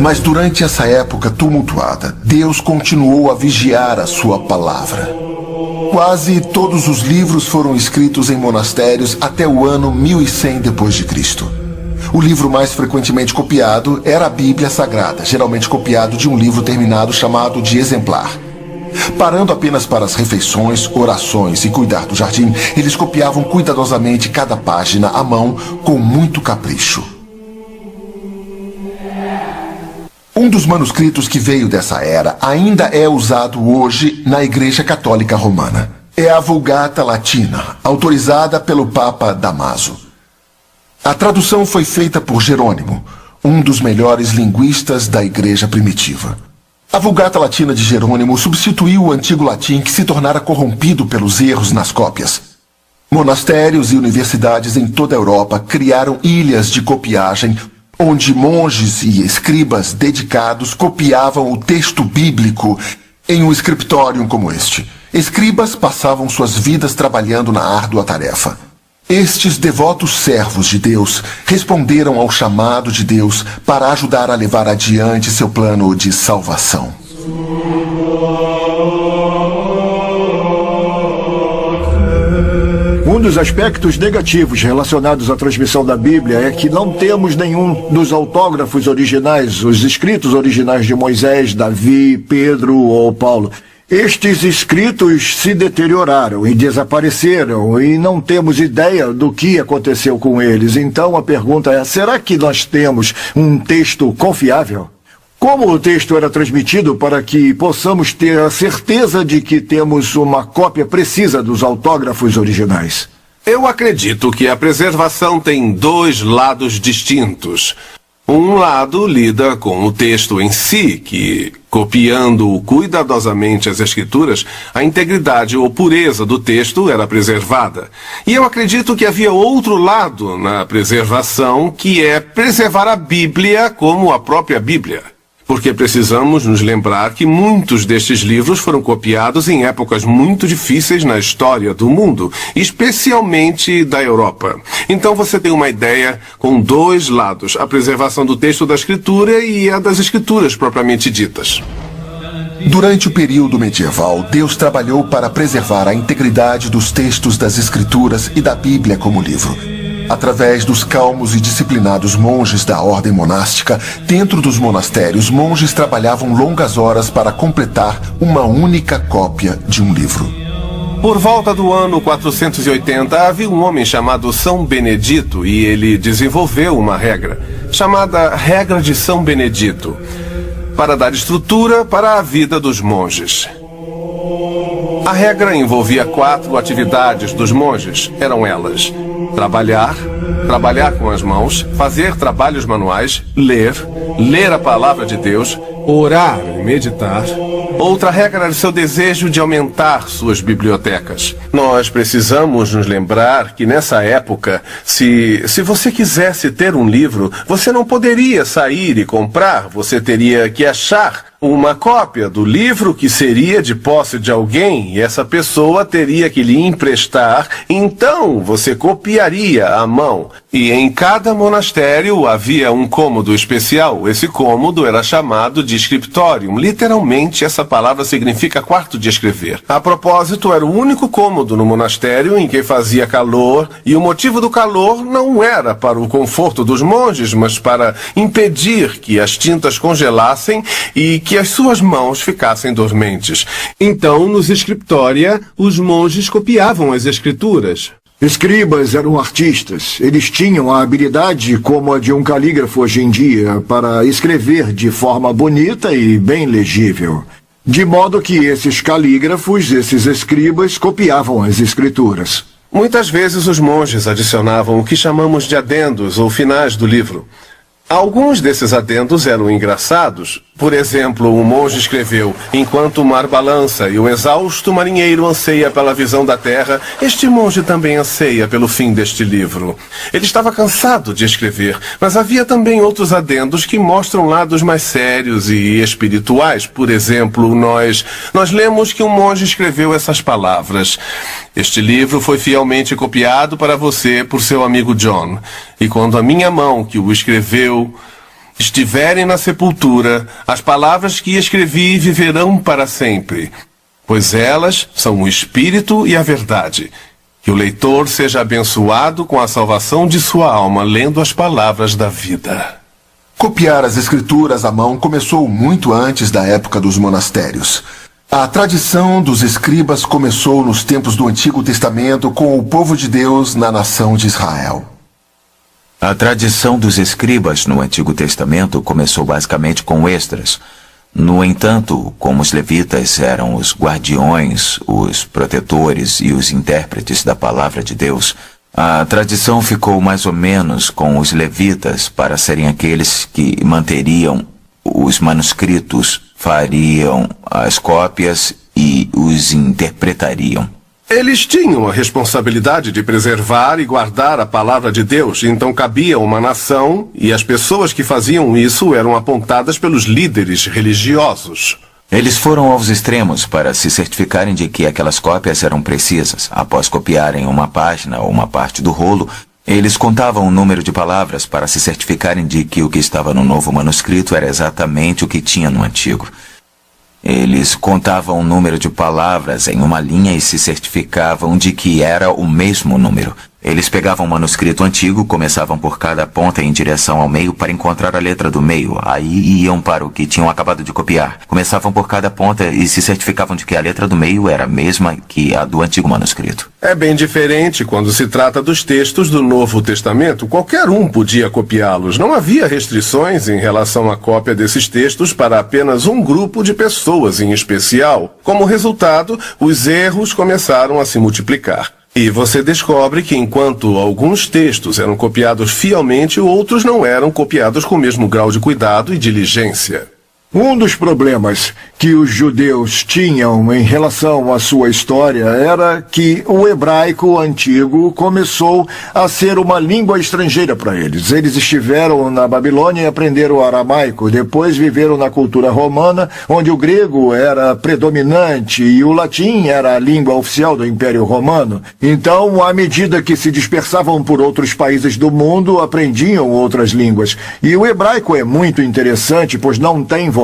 Speaker 1: Mas durante essa época tumultuada, Deus continuou a vigiar a sua palavra. Quase todos os livros foram escritos em monastérios até o ano 1100 d.C. O livro mais frequentemente copiado era a Bíblia Sagrada, geralmente copiado de um livro terminado chamado de exemplar. Parando apenas para as refeições, orações e cuidar do jardim, eles copiavam cuidadosamente cada página à mão com muito capricho. Um dos manuscritos que veio dessa era ainda é usado hoje na Igreja Católica Romana. É a Vulgata Latina, autorizada pelo Papa Damaso. A tradução foi feita por Jerônimo, um dos melhores linguistas da Igreja primitiva. A Vulgata Latina de Jerônimo substituiu o antigo latim que se tornara corrompido pelos erros nas cópias. Monastérios e universidades em toda a Europa criaram ilhas de copiagem, onde monges e escribas dedicados copiavam o texto bíblico em um scriptorium como este. Escribas passavam suas vidas trabalhando na árdua tarefa. Estes devotos servos de Deus responderam ao chamado de Deus para ajudar a levar adiante seu plano de salvação.
Speaker 4: Um dos aspectos negativos relacionados à transmissão da Bíblia é que não temos nenhum dos autógrafos originais, os escritos originais de Moisés, Davi, Pedro ou Paulo. Estes escritos se deterioraram e desapareceram e não temos ideia do que aconteceu com eles. Então a pergunta é, será que nós temos um texto confiável? Como o texto era transmitido para que possamos ter a certeza de que temos uma cópia precisa dos autógrafos originais?
Speaker 3: Eu acredito que a preservação tem dois lados distintos. Um lado lida com o texto em si, que, copiando cuidadosamente as escrituras, a integridade ou pureza do texto era preservada. E eu acredito que havia outro lado na preservação, que é preservar a Bíblia como a própria Bíblia. Porque precisamos nos lembrar que muitos destes livros foram copiados em épocas muito difíceis na história do mundo, especialmente da Europa. Então você tem uma ideia com dois lados, a preservação do texto da Escritura e a das Escrituras propriamente ditas.
Speaker 1: Durante o período medieval, Deus trabalhou para preservar a integridade dos textos das Escrituras e da Bíblia como livro. Através dos calmos e disciplinados monges da ordem monástica, dentro dos monastérios, monges trabalhavam longas horas para completar uma única cópia de um livro.
Speaker 3: Por volta do ano 480, havia um homem chamado São Benedito e ele desenvolveu uma regra, chamada Regra de São Benedito, para dar estrutura para a vida dos monges. A regra envolvia 4 atividades dos monges. Eram elas: trabalhar com as mãos, fazer trabalhos manuais, ler a palavra de Deus, orar e meditar, Outra regra era o seu desejo de aumentar suas bibliotecas. Nós precisamos nos lembrar que nessa época, se você quisesse ter um livro, você não poderia sair e comprar, você teria que achar uma cópia do livro que seria de posse de alguém e essa pessoa teria que lhe emprestar, então você copiaria à mão. E em cada monastério havia um cômodo especial. Esse cômodo era chamado de scriptorium. Literalmente, essa palavra significa quarto de escrever. A propósito, era o único cômodo no monastério em que fazia calor, e o motivo do calor não era para o conforto dos monges, mas para impedir que as tintas congelassem e que as suas mãos ficassem dormentes. Então, nos scriptoria, os monges copiavam as escrituras.
Speaker 4: Escribas eram artistas. Eles tinham a habilidade, como a de um calígrafo hoje em dia, para escrever de forma bonita e bem legível. De modo que esses calígrafos, esses escribas, copiavam as escrituras.
Speaker 3: Muitas vezes os monges adicionavam o que chamamos de adendos ou finais do livro. Alguns desses adendos eram engraçados. Por exemplo, um monge escreveu: enquanto o mar balança e o exausto marinheiro anseia pela visão da terra, este monge também anseia pelo fim deste livro. Ele estava cansado de escrever, mas havia também outros adendos que mostram lados mais sérios e espirituais. Por exemplo, nós lemos que um monge escreveu essas palavras: este livro foi fielmente copiado para você por seu amigo John, e quando a minha mão que o escreveu estiverem na sepultura, as palavras que escrevi viverão para sempre, pois elas são o Espírito e a verdade. Que o leitor seja abençoado com a salvação de sua alma, lendo as palavras da vida.
Speaker 1: Copiar as escrituras à mão começou muito antes da época dos monastérios. A tradição dos escribas começou nos tempos do Antigo Testamento com o povo de Deus na nação de Israel.
Speaker 2: A tradição dos escribas no Antigo Testamento começou basicamente com Esdras. No entanto, como os levitas eram os guardiões, os protetores e os intérpretes da palavra de Deus, a tradição ficou mais ou menos com os levitas para serem aqueles que manteriam os manuscritos, fariam as cópias e os interpretariam.
Speaker 3: Eles tinham a responsabilidade de preservar e guardar a palavra de Deus, então cabia uma nação, e as pessoas que faziam isso eram apontadas pelos líderes religiosos.
Speaker 2: Eles foram aos extremos para se certificarem de que aquelas cópias eram precisas. Após copiarem uma página ou uma parte do rolo, eles contavam o número de palavras para se certificarem de que o que estava no novo manuscrito era exatamente o que tinha no antigo. Eles contavam o número de palavras em uma linha e se certificavam de que era o mesmo número. Eles pegavam um manuscrito antigo, começavam por cada ponta em direção ao meio para encontrar a letra do meio. Aí iam para o que tinham acabado de copiar. Começavam por cada ponta e se certificavam de que a letra do meio era a mesma que a do antigo manuscrito.
Speaker 3: É bem diferente quando se trata dos textos do Novo Testamento. Qualquer um podia copiá-los. Não havia restrições em relação à cópia desses textos para apenas um grupo de pessoas em especial. Como resultado, os erros começaram a se multiplicar. E você descobre que enquanto alguns textos eram copiados fielmente, outros não eram copiados com o mesmo grau de cuidado e diligência.
Speaker 4: Um dos problemas que os judeus tinham em relação à sua história era que o hebraico antigo começou a ser uma língua estrangeira para eles. Eles estiveram na Babilônia e aprenderam o aramaico, depois viveram na cultura romana, onde o grego era predominante e o latim era a língua oficial do Império Romano. Então, à medida que se dispersavam por outros países do mundo, aprendiam outras línguas. E o hebraico é muito interessante, pois não tem vogais.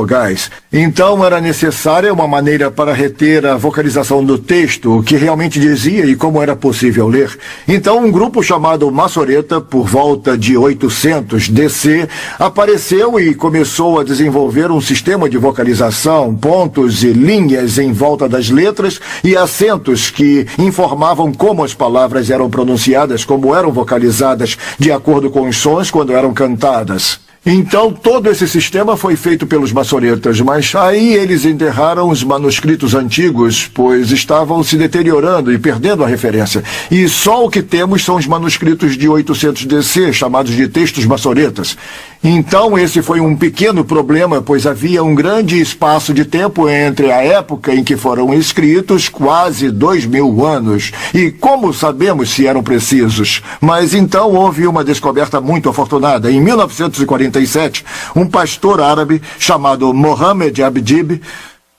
Speaker 4: Então era necessária uma maneira para reter a vocalização do texto, o que realmente dizia e como era possível ler. Então um grupo chamado Massoreta, por volta de 800 DC, apareceu e começou a desenvolver um sistema de vocalização, pontos e linhas em volta das letras e acentos que informavam como as palavras eram pronunciadas, como eram vocalizadas, de acordo com os sons quando eram cantadas. Então, todo esse sistema foi feito pelos maçoretas, mas aí eles enterraram os manuscritos antigos, pois estavam se deteriorando e perdendo a referência. E só o que temos são os manuscritos de 800 DC, chamados de textos maçoretas. Então esse foi um pequeno problema, pois havia um grande espaço de tempo entre a época em que foram escritos, quase 2000 anos. E como sabemos se eram precisos? Mas então houve uma descoberta muito afortunada. Em 1947, um pastor árabe chamado Mohammed Abdib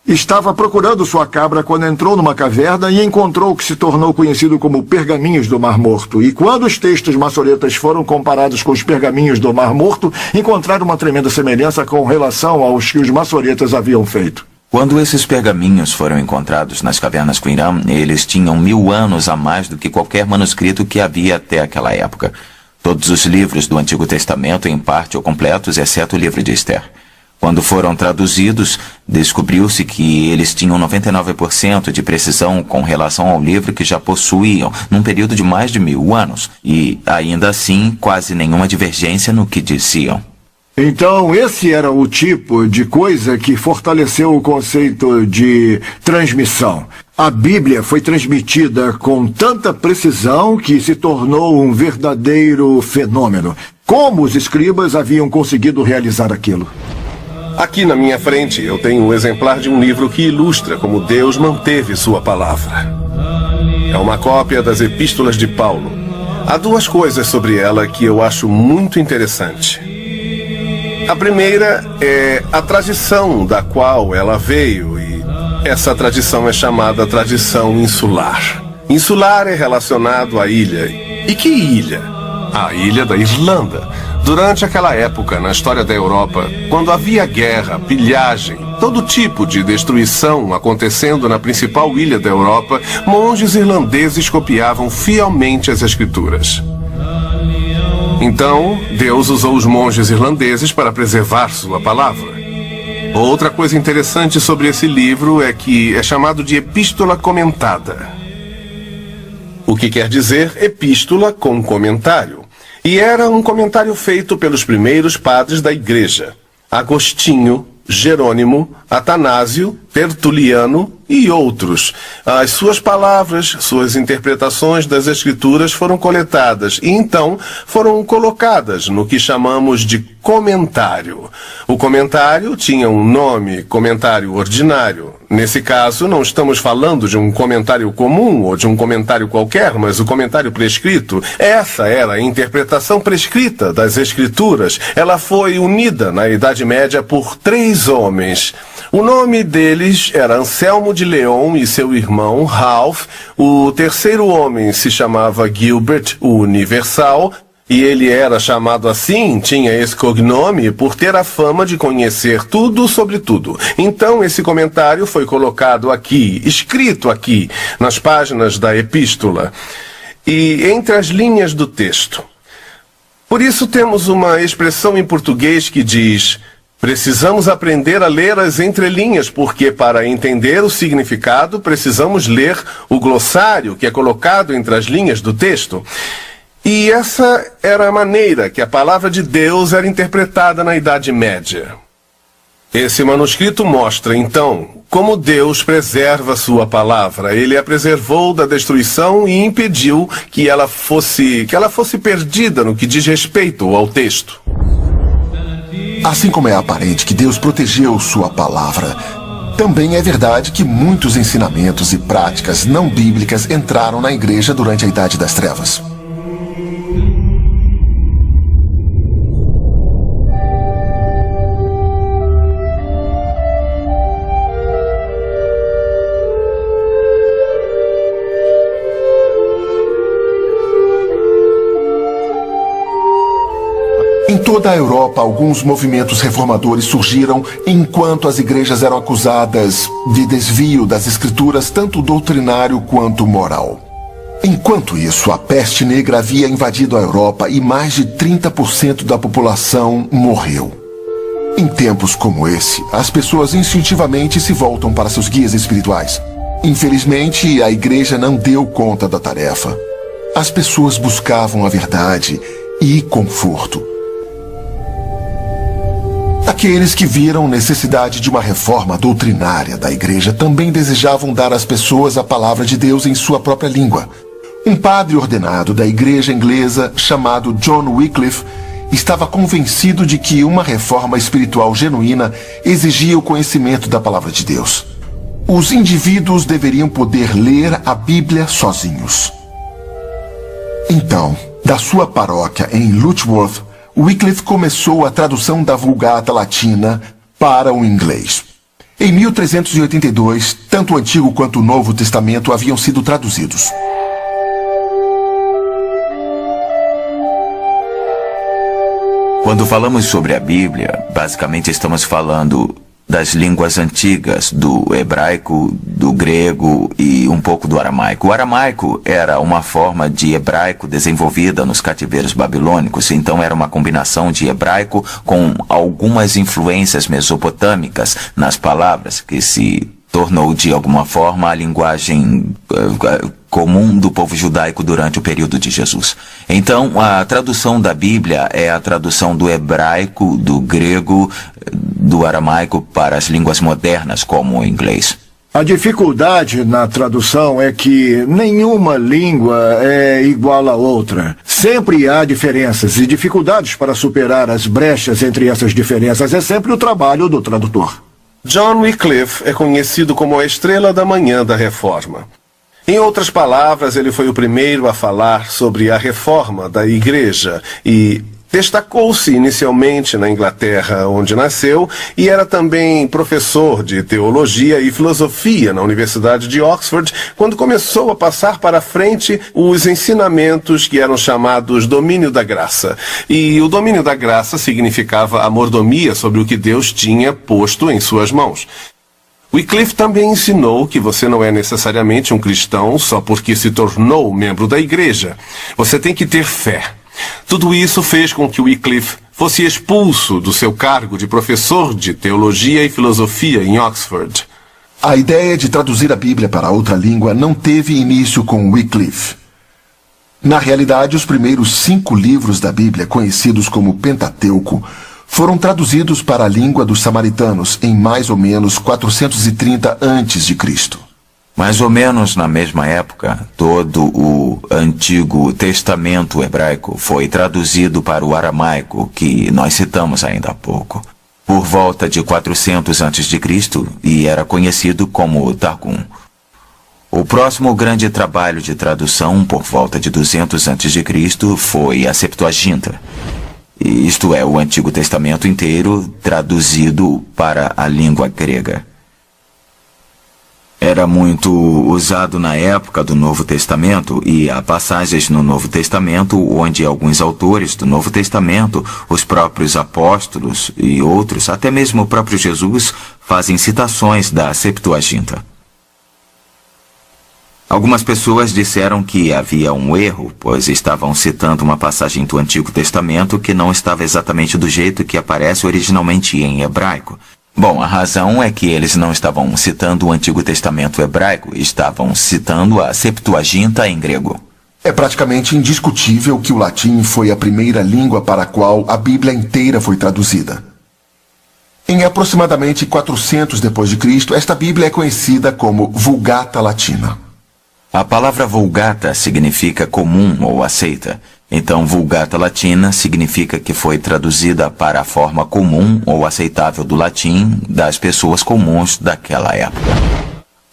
Speaker 4: estava procurando sua cabra quando entrou numa caverna e encontrou o que se tornou conhecido como Pergaminhos do Mar Morto. E quando os textos maçoretas foram comparados com os Pergaminhos do Mar Morto, encontraram uma tremenda semelhança com relação aos que os maçoretas haviam feito.
Speaker 2: Quando esses pergaminhos foram encontrados nas cavernas Qumran, eles tinham 1000 anos a mais do que qualquer manuscrito que havia até aquela época. Todos os livros do Antigo Testamento, em parte ou completos, exceto o livro de Esther. Quando foram traduzidos, descobriu-se que eles tinham 99% de precisão com relação ao livro que já possuíam, num período de mais de 1000 anos, e, ainda assim, quase nenhuma divergência no que diziam.
Speaker 4: Então, esse era o tipo de coisa que fortaleceu o conceito de transmissão. A Bíblia foi transmitida com tanta precisão que se tornou um verdadeiro fenômeno. Como os escribas haviam conseguido realizar aquilo?
Speaker 3: Aqui na minha frente eu tenho um exemplar de um livro que ilustra como Deus manteve sua palavra. É uma cópia das Epístolas de Paulo. Há duas coisas sobre ela que eu acho muito interessante. A primeira é a tradição da qual ela veio, e essa tradição é chamada tradição insular. Insular é relacionado à ilha. E que ilha? A ilha da Irlanda. Durante aquela época, na história da Europa, quando havia guerra, pilhagem, todo tipo de destruição acontecendo na principal ilha da Europa, monges irlandeses copiavam fielmente as Escrituras. Então, Deus usou os monges irlandeses para preservar sua palavra. Outra coisa interessante sobre esse livro é que é chamado de Epístola Comentada. O que quer dizer epístola com comentário. E era um comentário feito pelos primeiros padres da Igreja: Agostinho, Jerônimo, Atanásio, Tertuliano e outros. As suas palavras, suas interpretações das Escrituras foram coletadas e então foram colocadas no que chamamos de comentário. O comentário tinha um nome, comentário ordinário. Nesse caso, não estamos falando de um comentário comum ou de um comentário qualquer, mas o comentário prescrito. Essa era a interpretação prescrita das Escrituras. Ela foi unida na Idade Média por 3 homens. O nome deles era Anselmo de Leon e seu irmão Ralph. O terceiro homem se chamava Gilbert, o Universal, e ele era chamado assim, tinha esse cognome, por ter a fama de conhecer tudo sobre tudo. Então esse comentário foi colocado aqui, escrito aqui, nas páginas da epístola, e entre as linhas do texto. Por isso temos uma expressão em português que diz: precisamos aprender a ler as entrelinhas, porque para entender o significado precisamos ler o glossário que é colocado entre as linhas do texto. E essa era a maneira que a palavra de Deus era interpretada na Idade Média. Esse manuscrito mostra, então, como Deus preserva sua palavra. Ele a preservou da destruição e impediu que ela fosse perdida no que diz respeito ao texto.
Speaker 1: Assim como é aparente que Deus protegeu sua palavra, também é verdade que muitos ensinamentos e práticas não bíblicas entraram na igreja durante a Idade das Trevas. Em toda a Europa, alguns movimentos reformadores surgiram enquanto as igrejas eram acusadas de desvio das escrituras, tanto doutrinário quanto moral. Enquanto isso, a peste negra havia invadido a Europa e mais de 30% da população morreu. Em tempos como esse, as pessoas instintivamente se voltam para seus guias espirituais. Infelizmente, a igreja não deu conta da tarefa. As pessoas buscavam a verdade e conforto. Aqueles que viram necessidade de uma reforma doutrinária da igreja também desejavam dar às pessoas a palavra de Deus em sua própria língua. Um padre ordenado da igreja inglesa chamado John Wycliffe estava convencido de que uma reforma espiritual genuína exigia o conhecimento da palavra de Deus. Os indivíduos deveriam poder ler a Bíblia sozinhos. Então, da sua paróquia em Lutterworth, Wycliffe começou a tradução da Vulgata Latina para o inglês. Em 1382, tanto o Antigo quanto o Novo Testamento haviam sido traduzidos.
Speaker 2: Quando falamos sobre a Bíblia, basicamente estamos falando das línguas antigas, do hebraico, do grego e um pouco do aramaico. O aramaico era uma forma de hebraico desenvolvida nos cativeiros babilônicos, então era uma combinação de hebraico com algumas influências mesopotâmicas nas palavras, que se tornou de alguma forma a linguagem comum do povo judaico durante o período de Jesus. Então, a tradução da Bíblia é a tradução do hebraico, do grego, do aramaico para as línguas modernas, como o inglês.
Speaker 4: A dificuldade na tradução é que nenhuma língua é igual à outra. Sempre há diferenças e dificuldades para superar as brechas entre essas diferenças. É sempre o trabalho do tradutor.
Speaker 3: John Wycliffe é conhecido como a estrela da manhã da Reforma. Em outras palavras, ele foi o primeiro a falar sobre a reforma da Igreja e destacou-se inicialmente na Inglaterra, onde nasceu, e era também professor de teologia e filosofia na Universidade de Oxford, quando começou a passar para frente os ensinamentos que eram chamados domínio da graça. E o domínio da graça significava a mordomia sobre o que Deus tinha posto em suas mãos. Wycliffe também ensinou que você não é necessariamente um cristão só porque se tornou membro da igreja. Você tem que ter fé. Tudo isso fez com que Wycliffe fosse expulso do seu cargo de professor de teologia e filosofia em Oxford.
Speaker 1: A ideia de traduzir a Bíblia para outra língua não teve início com Wycliffe. Na realidade, os primeiros 5 livros da Bíblia, conhecidos como Pentateuco, foram traduzidos para a língua dos samaritanos em mais ou menos 430 a.C.
Speaker 2: Mais ou menos na mesma época, todo o Antigo Testamento hebraico foi traduzido para o aramaico, que nós citamos ainda há pouco, por volta de 400 a.C. e era conhecido como Targum. O próximo grande trabalho de tradução, por volta de 200 a.C., foi a Septuaginta. Isto é, o Antigo Testamento inteiro traduzido para a língua grega. Era muito usado na época do Novo Testamento e há passagens no Novo Testamento onde alguns autores do Novo Testamento, os próprios apóstolos e outros, até mesmo o próprio Jesus, fazem citações da Septuaginta. Algumas pessoas disseram que havia um erro, pois estavam citando uma passagem do Antigo Testamento que não estava exatamente do jeito que aparece originalmente em hebraico. Bom, a razão é que eles não estavam citando o Antigo Testamento hebraico, estavam citando a Septuaginta em grego.
Speaker 1: É praticamente indiscutível que o latim foi a primeira língua para a qual a Bíblia inteira foi traduzida. Em aproximadamente 400 d.C., esta Bíblia é conhecida como Vulgata Latina.
Speaker 2: A palavra Vulgata significa comum ou aceita. Então, Vulgata Latina significa que foi traduzida para a forma comum ou aceitável do latim das pessoas comuns daquela época.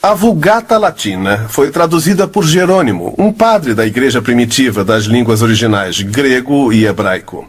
Speaker 3: A Vulgata Latina foi traduzida por Jerônimo, um padre da igreja primitiva das línguas originais grego e hebraico.